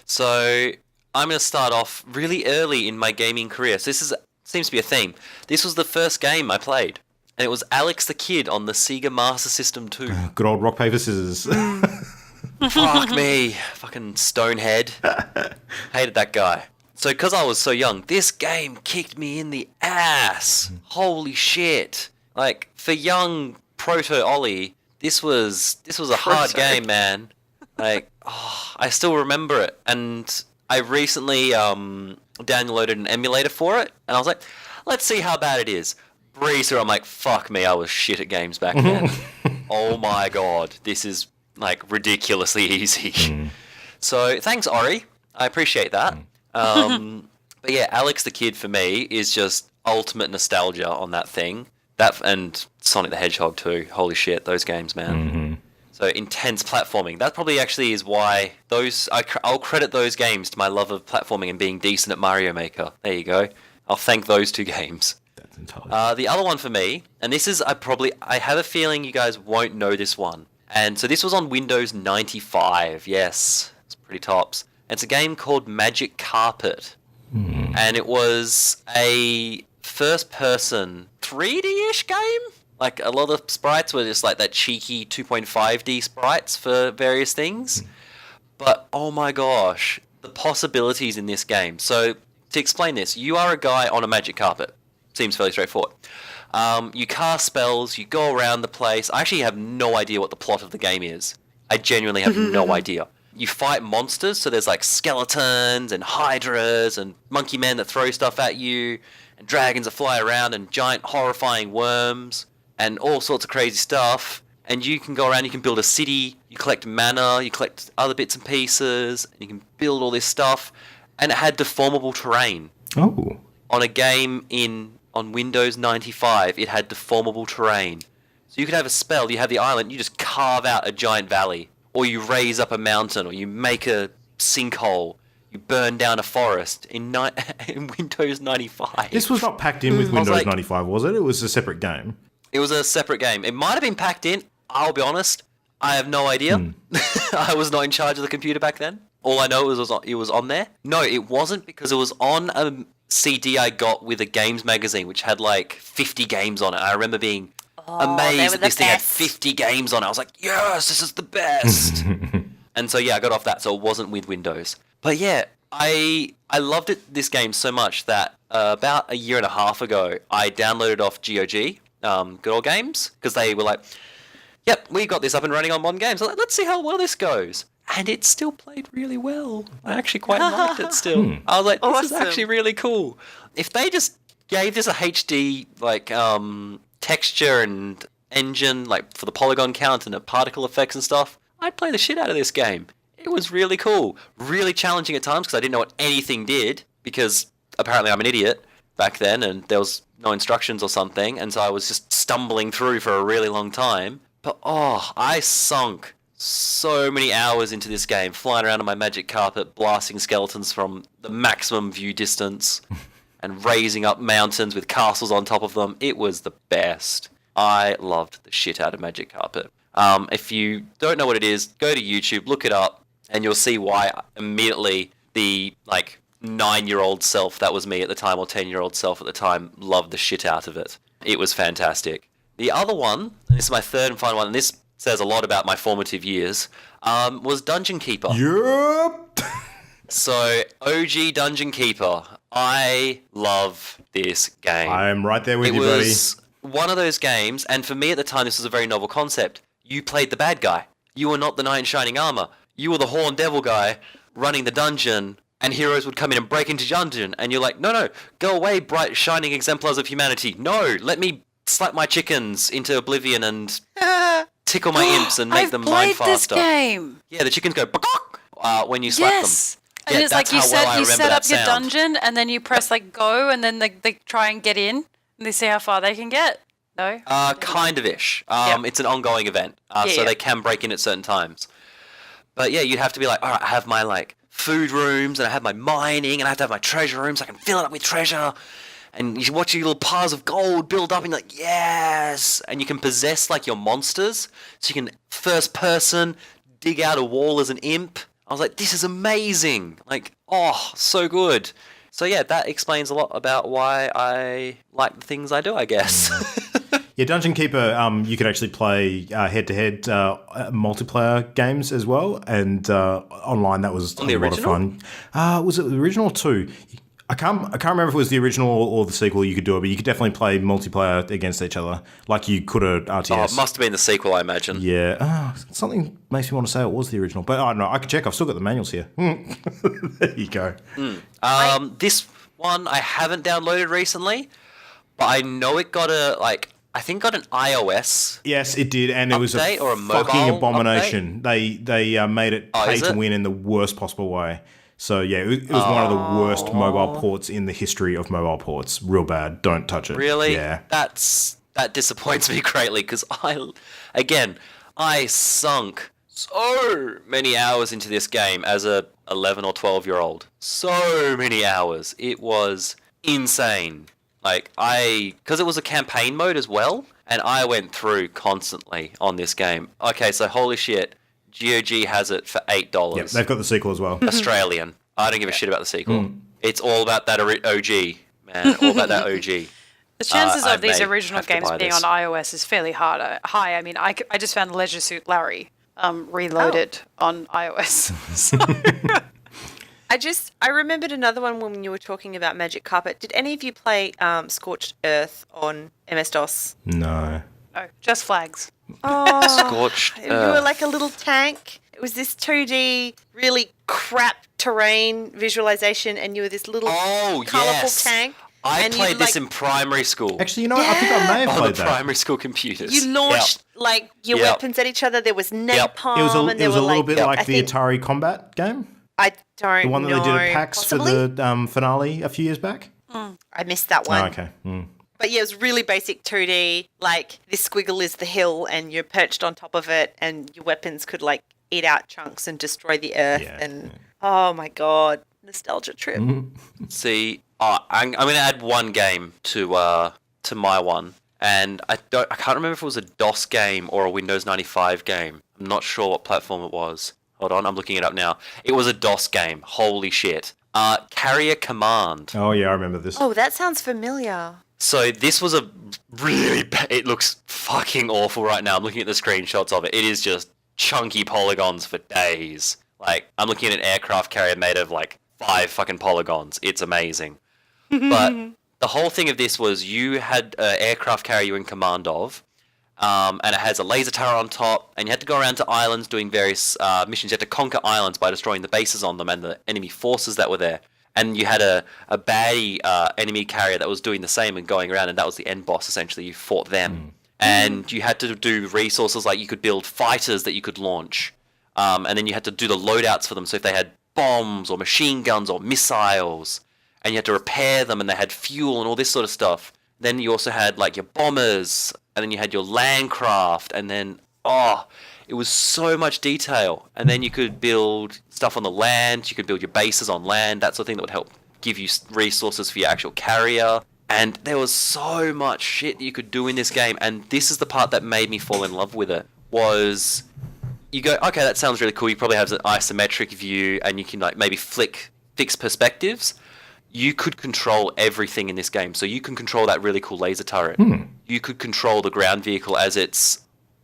So I'm going to start off really early in my gaming career. So this seems to be a theme. This was the first game I played, and it was Alex the Kid on the Sega Master System 2. Good old rock, paper, scissors. Fuck me. Fucking stonehead. Hated that guy. So because I was so young, this game kicked me in the ass. Holy shit. Like, for young proto-Ollie, this was a hard game, man. Like, I still remember it. And I recently downloaded an emulator for it, and I was like, let's see how bad it is. Breeze through, I'm like, fuck me, I was shit at games back then. Oh my god, this is, like, ridiculously easy. So, thanks, Ori. I appreciate that. But yeah, Alex the Kid for me is just ultimate nostalgia on that thing. That and Sonic the Hedgehog too. Holy shit, those games, man. So intense platforming. That probably actually is why I'll credit those games to my love of platforming and being decent at Mario Maker. There you go. I'll thank those two games. That's entirely. The other one for me, and this is I have a feeling you guys won't know this one. And so this was on Windows 95. Yes, it's pretty tops. It's a game called Magic Carpet, and it was a first-person 3D-ish game. Like, a lot of sprites were just like that cheeky 2.5D sprites for various things. But, oh my gosh, the possibilities in this game. So, to explain this, you are a guy on a magic carpet. Seems fairly straightforward. You cast spells, you go around the place. I actually have no idea what the plot of the game is. I genuinely have no idea. You fight monsters, so there's like skeletons and hydras and monkey men that throw stuff at you, and dragons that fly around, and giant horrifying worms, and all sorts of crazy stuff. And you can go around, you can build a city, you collect mana, you collect other bits and pieces, and you can build all this stuff. And it had deformable terrain. Oh. On a game on Windows 95, it had deformable terrain. So you could have a spell, you have the island, you just carve out a giant valley. Or you raise up a mountain, or you make a sinkhole. You burn down a forest in Windows 95. This was not packed in with Windows 95, was it? It was a separate game. It was a separate game. It might have been packed in. I'll be honest. I have no idea. I was not in charge of the computer back then. All I know is it was on there. No, it wasn't, because it was on a CD I got with a games magazine, which had like 50 games on it. I remember being amazed that this thing had 50 games on it. I was like, yes, this is the best. And so, yeah, I got off that, so it wasn't with Windows. But yeah, I loved this game so much that about a year and a half ago, I downloaded off GOG, Good Old Games, because they were like, yep, we got this up and running on modern games. So let's see how well this goes. And it still played really well. I actually quite liked it still. I was like, this is actually really cool. If they just gave this a HD, like, texture and engine, like, for the polygon count and the particle effects and stuff, I'd play the shit out of this game. It was really cool. Really challenging at times, because I didn't know what anything did, because apparently I'm an idiot back then, and there was no instructions or something, and so I was just stumbling through for a really long time. But, I sunk so many hours into this game, flying around on my magic carpet, blasting skeletons from the maximum view distance, and raising up mountains with castles on top of them. It was the best. I loved the shit out of Magic Carpet. If you don't know what it is, go to YouTube, look it up, and you'll see why immediately the 9-year-old self that was me at the time, or 10-year-old self at the time, loved the shit out of it. It was fantastic. The other one, and this is my third and final one, and this says a lot about my formative years, was Dungeon Keeper. Yep. So, OG Dungeon Keeper. I love this game. I am right there with It you, buddy. was one of those games, and for me at the time, this was a very novel concept. You played the bad guy. You were not the knight in shining armor. You were the horned devil guy running the dungeon, and heroes would come in and break into your dungeon, and you're like, no, go away, bright, shining exemplars of humanity. No, let me slap my chickens into oblivion and tickle my imps and make them mine I've played this faster. game. Yeah, the chickens go when you slap Yes. them. And Yeah, it's like that's how well I you remember set that up your sound. dungeon and then you press go and then they try and get in and they see how far they can get. No? Kind of ish. Yeah. It's an ongoing event, so yeah. they can break in at certain times. But yeah, you'd have to be like, all right, I have my food rooms and I have my mining and I have to have my treasure rooms. So I can fill it up with treasure. And you watch your little piles of gold build up and you're like, yes! And you can possess your monsters. So you can first person dig out a wall as an imp. I was like, this is amazing. So good. So yeah, that explains a lot about why I like the things I do, I guess. Yeah, Dungeon Keeper, you could actually play head-to-head multiplayer games as well, and online that was On the a lot of fun. Was it the original or 2? I can't remember if it was the original or the sequel. You could do it, but you could definitely play multiplayer against each other, like you could at RTS. Oh, it must have been the sequel, I imagine. Yeah, something makes me want to say it was the original, but I don't know. I can check. I've still got the manuals here. There you go. This one I haven't downloaded recently, but I know it got I think got an iOS. Yes, it did, and it was a Update or a fucking mobile abomination. They made it pay is to it? win in the worst possible way. So yeah, it was one of the worst mobile ports in the history of mobile ports. Real bad. Don't touch it. Really? Yeah. That disappoints me greatly because I sunk so many hours into this game as a 11 or 12-year-old. So many hours. It was insane. Because it was a campaign mode as well, and I went through constantly on this game. Okay, so holy shit, GOG has it for $8. Yep, they've got the sequel as well. Australian. I don't give a shit about the sequel. It's all about that OG, man. All about that OG. The chances I of these may original have to games buy being this. on iOS is fairly high. I mean, I just found Leisure Suit Larry reloaded on iOS. So, I remembered another one when you were talking about Magic Carpet. Did any of you play Scorched Earth on MS-DOS? No. no, just flags. Oh, Scorched you were like a little tank. It was this 2D, really crap terrain visualization, and you were this little colourful yes. tank. I and played you'd, this in primary school. Actually, you know what? I think I may have on the played that. primary school computers. You launched your Yep. weapons at each other. There was napalm. It was and a there were little bit I like the think- Atari Combat game. I don't The one that know. they did at PAX Possibly? for the finale a few years back. I missed that one. Oh, okay. But yeah, it was really basic 2D. This squiggle is the hill, and you're perched on top of it, and your weapons could eat out chunks and destroy the earth. Yeah, Oh my god, nostalgia trip. See, I'm going to add one game to my one, and I can't remember if it was a DOS game or a Windows 95 game. I'm not sure what platform it was. Hold on, I'm looking it up now. It was a DOS game. Holy shit. Carrier Command. Oh yeah, I remember this. Oh, that sounds familiar. So this was a really it looks fucking awful right now. I'm looking at the screenshots of it. It is just chunky polygons for days. I'm looking at an aircraft carrier made of 5 fucking polygons. It's amazing. But the whole thing of this was you had an aircraft carrier you were in command of, and it has a laser turret on top, and you had to go around to islands doing various missions. You had to conquer islands by destroying the bases on them and the enemy forces that were there. And you had a baddie enemy carrier that was doing the same and going around, and that was the end boss, essentially. You fought them. And you had to do resources you could build fighters that you could launch. And then you had to do the loadouts for them. So if they had bombs or machine guns or missiles, and you had to repair them, and they had fuel and all this sort of stuff. Then you also had your bombers, and then you had your land craft, and then it was so much detail. And then you could build stuff on the land. You could build your bases on land, that sort of thing that would help give you resources for your actual carrier. And there was so much shit that you could do in this game. And this is the part that made me fall in love with it. was you go, okay, that sounds really cool. You probably have an isometric view and you can like maybe fix perspectives. You could control everything in this game. So you can control that really cool laser turret. You could control the ground vehicle as it's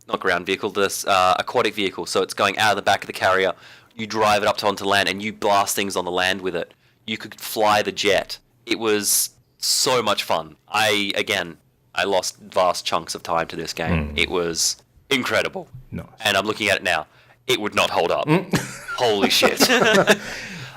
not ground vehicle, this aquatic vehicle. So it's going out of the back of the carrier. You drive it up to onto land and you blast things on the land with it. You could fly the jet. It was so much fun. I lost vast chunks of time to this game. It was incredible. Nice. And I'm looking at it now. It would not hold up. Holy shit.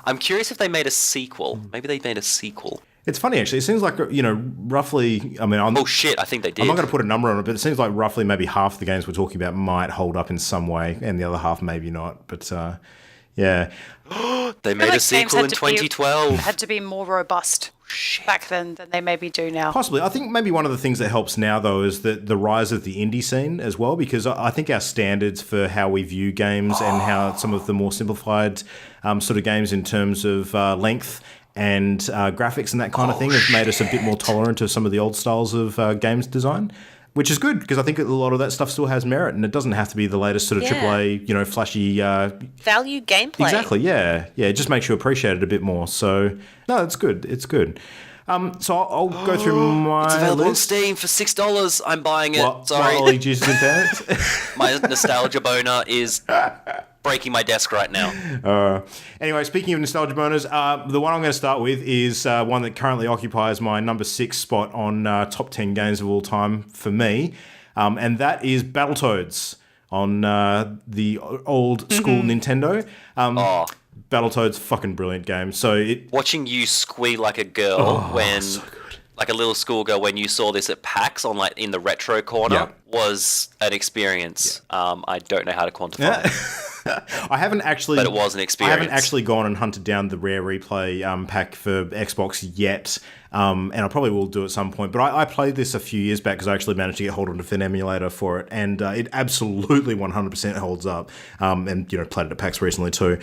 I'm curious if they made a sequel. Maybe they made a sequel. It's funny, actually. It seems like, roughly... I mean, Oh, shit. I think they did. I'm not going to put a number on it, but it seems like roughly maybe half the games we're talking about might hold up in some way, and the other half maybe not. But, yeah. They made a sequel in 2012. Had to be more robust back then than they maybe do now. Possibly. I think maybe one of the things that helps now, though, is the rise of the indie scene as well, because I think our standards for how we view games and how some of the more simplified sort of games in terms of length and graphics and that kind of thing have made us a bit more tolerant of some of the old styles of games design. Which is good, because I think a lot of that stuff still has merit, and it doesn't have to be the latest sort of AAA, flashy... value gameplay. Exactly, yeah. Yeah, it just makes you appreciate it a bit more. So, no, it's good. It's good. So I'll go through my It's available on list. Steam for $6. I'm buying it. What? Sorry. Ollie Jesus in pants? My nostalgia boner is breaking my desk right now. Anyway, speaking of nostalgia boners, the one I'm going to start with is one that currently occupies my number 6 spot on top 10 games of all time for me, and that is Battletoads on the old school Nintendo. Battletoads, fucking brilliant game. So Watching you squeal like a girl when... so good. Like a little schoolgirl when you saw this at PAX on in the retro corner was an experience. I don't know how to quantify it. I haven't actually... But it was an experience. I haven't actually gone and hunted down the Rare Replay pack for Xbox yet, and I probably will do at some point. But I played this a few years back because I actually managed to get hold of an emulator for it, and it absolutely 100% holds up. And played it at PAX recently too.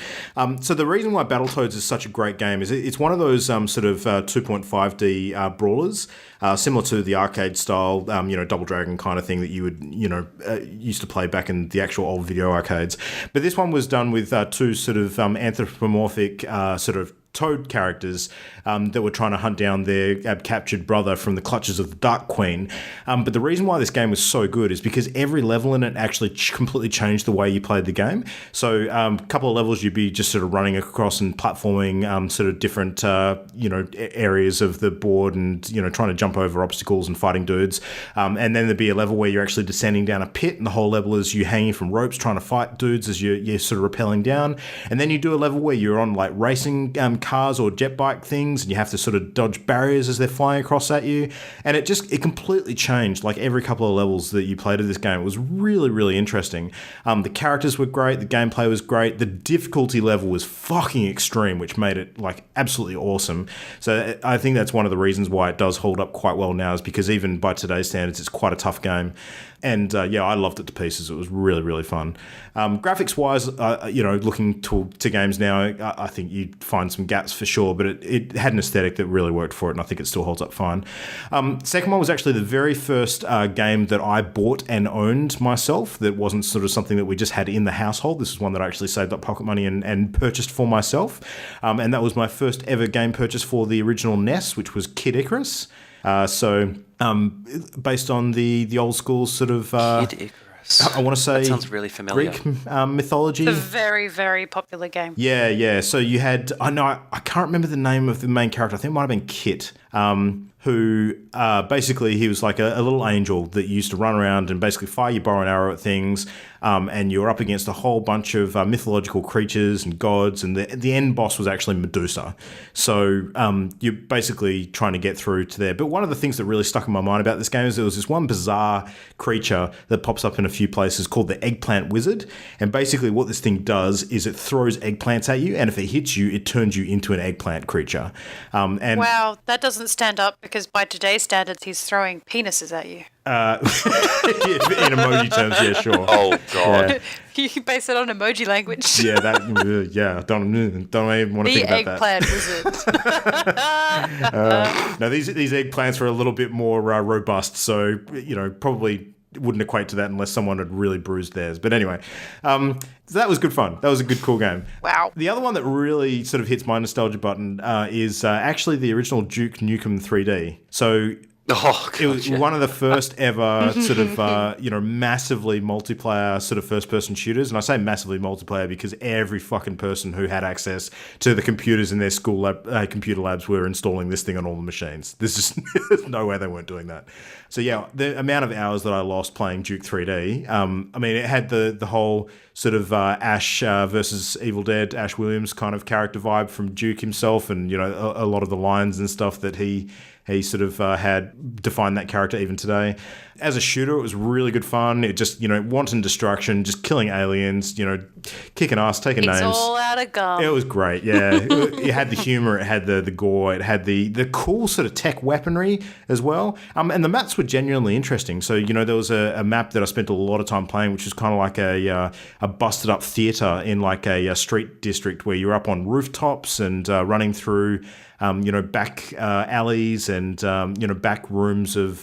So the reason why Battletoads is such a great game is it's one of those sort of 2.5D brawlers, similar to the arcade style, Double Dragon kind of thing that you would used to play back in the actual old video arcades. But this one was done with two sort of anthropomorphic sort of Toad characters that were trying to hunt down their captured brother from the clutches of the Dark Queen. But the reason why this game was so good is because every level in it actually completely changed the way you played the game. So a couple of levels you'd be just sort of running across and platforming sort of different areas of the board and trying to jump over obstacles and fighting dudes. And then there'd be a level where you're actually descending down a pit, and the whole level is you hanging from ropes trying to fight dudes as you're sort of rappelling down. And then you do a level where you're on like racing cars or jet bike things, and you have to sort of dodge barriers as they're flying across at you. And it completely changed like every couple of levels that you played of this game. It was really, really interesting. The characters were great, the gameplay was great, the difficulty level was fucking extreme, which made it like absolutely awesome. So I think that's one of the reasons why it does hold up quite well now, is because even by today's standards it's quite a tough game. And I loved it to pieces. It was really, really fun. Graphics wise, looking to games now, I think you'd find some gaps for sure, but it had an aesthetic that really worked for it, and I think it still holds up fine. Second one was actually the very first game that I bought and owned myself that wasn't sort of something that we just had in the household. This is one that I actually saved up pocket money and purchased for myself. And that was my first ever game purchase for the original NES, which was Kid Icarus. Based on the old school sort of... Kid Icarus. I want to say... That sounds really familiar. Greek mythology. It's a very, very popular game. Yeah. So you had... I can't remember the name of the main character. I think it might have been Kit. Who basically he was like a little angel that used to run around and basically fire your bow and arrow at things, and you were up against a whole bunch of mythological creatures and gods, and the end boss was actually Medusa. So you're basically trying to get through to there. But one of the things that really stuck in my mind about this game is there was this one bizarre creature that pops up in a few places called the Eggplant Wizard, and basically what this thing does is it throws eggplants at you, and if it hits you, it turns you into an eggplant creature. And wow, that doesn't stand up, because by today's standards, he's throwing penises at you. In emoji terms, yeah, sure. Oh God! You base it on emoji language. Yeah, don't even want to think about that. The eggplant wizard. No, these eggplants are a little bit more robust, so probably wouldn't equate to that unless someone had really bruised theirs. But anyway, so that was good fun. That was a good, cool game. Wow. The other one that really sort of hits my nostalgia button is actually the original Duke Nukem 3D. So it was one of the first ever sort of, massively multiplayer sort of first-person shooters. And I say massively multiplayer because every fucking person who had access to the computers in their school computer labs were installing this thing on all the machines. There's no way they weren't doing that. So yeah, the amount of hours that I lost playing Duke 3D, it had the whole sort of Ash versus Evil Dead, Ash Williams kind of character vibe from Duke himself, and a lot of the lines and stuff that he sort of had defined that character even today. As a shooter, it was really good fun. It just, wanton destruction, just killing aliens, kicking ass, taking names. It's all out of gum. It was great, yeah. It had the humor, it had the gore, it had the cool sort of tech weaponry as well. And the maps were genuinely interesting. So, there was a map that I spent a lot of time playing, which was kind of like a busted up theater in like a street district where you're up on rooftops and running through back alleys and, back rooms of,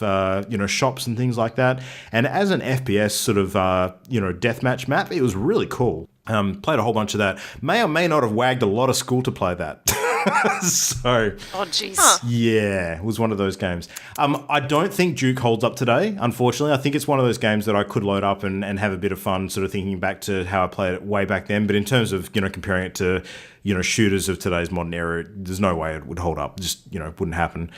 shops and things like that. And as an FPS sort of, deathmatch map, it was really cool. Played a whole bunch of that. May or may not have wagged a lot of school to play that. So, oh jeez, yeah, it was one of those games. I don't think Duke holds up today, unfortunately. I think it's one of those games that I could load up and have a bit of fun, sort of thinking back to how I played it way back then. But in terms of comparing it to shooters of today's modern era, there's no way it would hold up. Just it wouldn't happen.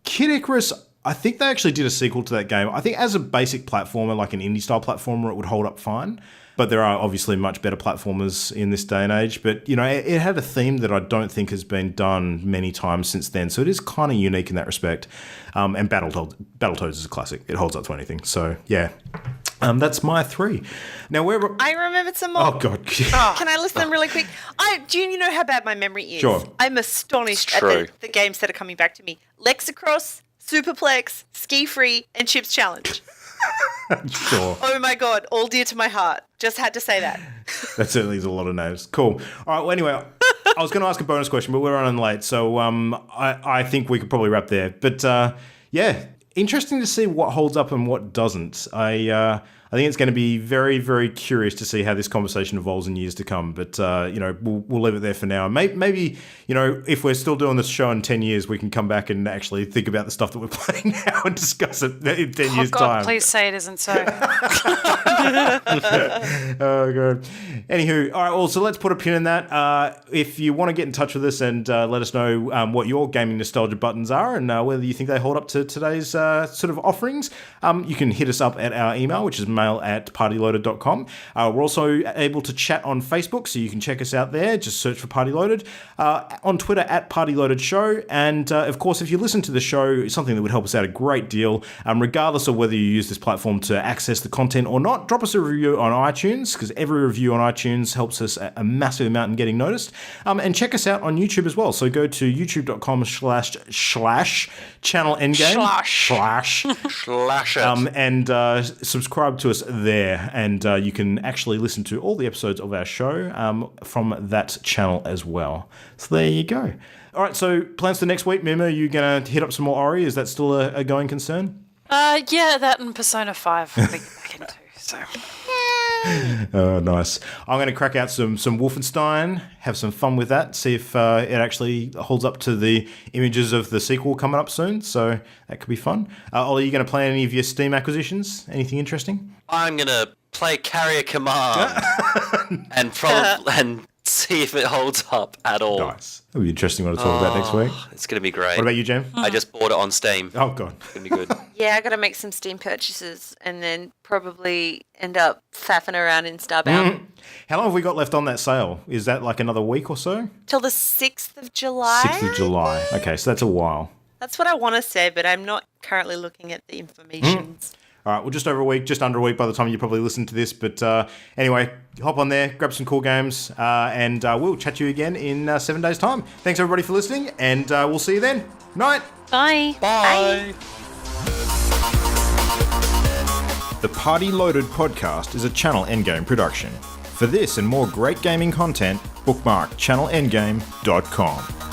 Kid Icarus, I think they actually did a sequel to that game. I think as a basic platformer, like an indie style platformer, it would hold up fine. But there are obviously much better platformers in this day and age. But, it had a theme that I don't think has been done many times since then. So it is kind of unique in that respect. And Battletoads is a classic. It holds up to anything. So, yeah. That's my 3. Now, I remembered some more. Oh, God. Can I list them really quick? Do you know how bad my memory is? Sure. I'm astonished at the games that are coming back to me. Lexicross, Superplex, Ski Free, and Chips Challenge. Sure. Oh my God, all dear to my heart. Just had to say that. That certainly is a lot of names. Cool. All right, well, anyway, I was going to ask a bonus question, but we're running late, so I think we could probably wrap there. But, yeah, interesting to see what holds up and what doesn't. I think it's going to be very, very curious to see how this conversation evolves in years to come. But, we'll leave it there for now. Maybe, if we're still doing this show in 10 years, we can come back and actually think about the stuff that we're playing now and discuss it in 10 years' God, time. Please say it isn't so. Oh, God. Anywho, all right, well, so let's put a pin in that. If you want to get in touch with us and let us know what your gaming nostalgia buttons are and whether you think they hold up to today's sort of offerings, you can hit us up at our email, which is mail@partyloaded.com. We're also able to chat on Facebook, so you can check us out there. Just search for Party Loaded. On Twitter @PartyLoadedShow. And, of course, if you listen to the show, something that would help us out a great deal, regardless of whether you use this platform to access the content or not, drop us a review on iTunes, because every review on iTunes helps us a massive amount in getting noticed. And check us out on YouTube as well. So go to youtube.com/channel-endgame. And subscribe to us there, and you can actually listen to all the episodes of our show from that channel as well. So there you go. All right, so plans for next week, Mima, are you going to hit up some more Ori? Is that still a going concern? Yeah, that and Persona 5 we get back into, so... Oh, nice. I'm going to crack out some Wolfenstein, have some fun with that, see if it actually holds up to the images of the sequel coming up soon, so that could be fun. Ollie, are you going to play any of your Steam acquisitions? Anything interesting? I'm going to play Carrier Command and see if it holds up at all. Nice. That'll be interesting one to talk about next week. It's going to be great. What about you, Jem? I just bought it on Steam. Oh, God. It's going to be good. Yeah, I got to make some Steam purchases and then probably end up faffing around in Starbound. How long have we got left on that sale? Is that like another week or so? Till the 6th of July. 6th of July. Okay, so that's a while. That's what I want to say, but I'm not currently looking at the information. All right, well, just over a week, just under a week by the time you probably listen to this. But anyway, hop on there, grab some cool games, and we'll chat to you again in 7 days' time. Thanks, everybody, for listening, and we'll see you then. Night. Bye. Bye. The Party Loaded podcast is a Channel Endgame production. For this and more great gaming content, bookmark channelendgame.com.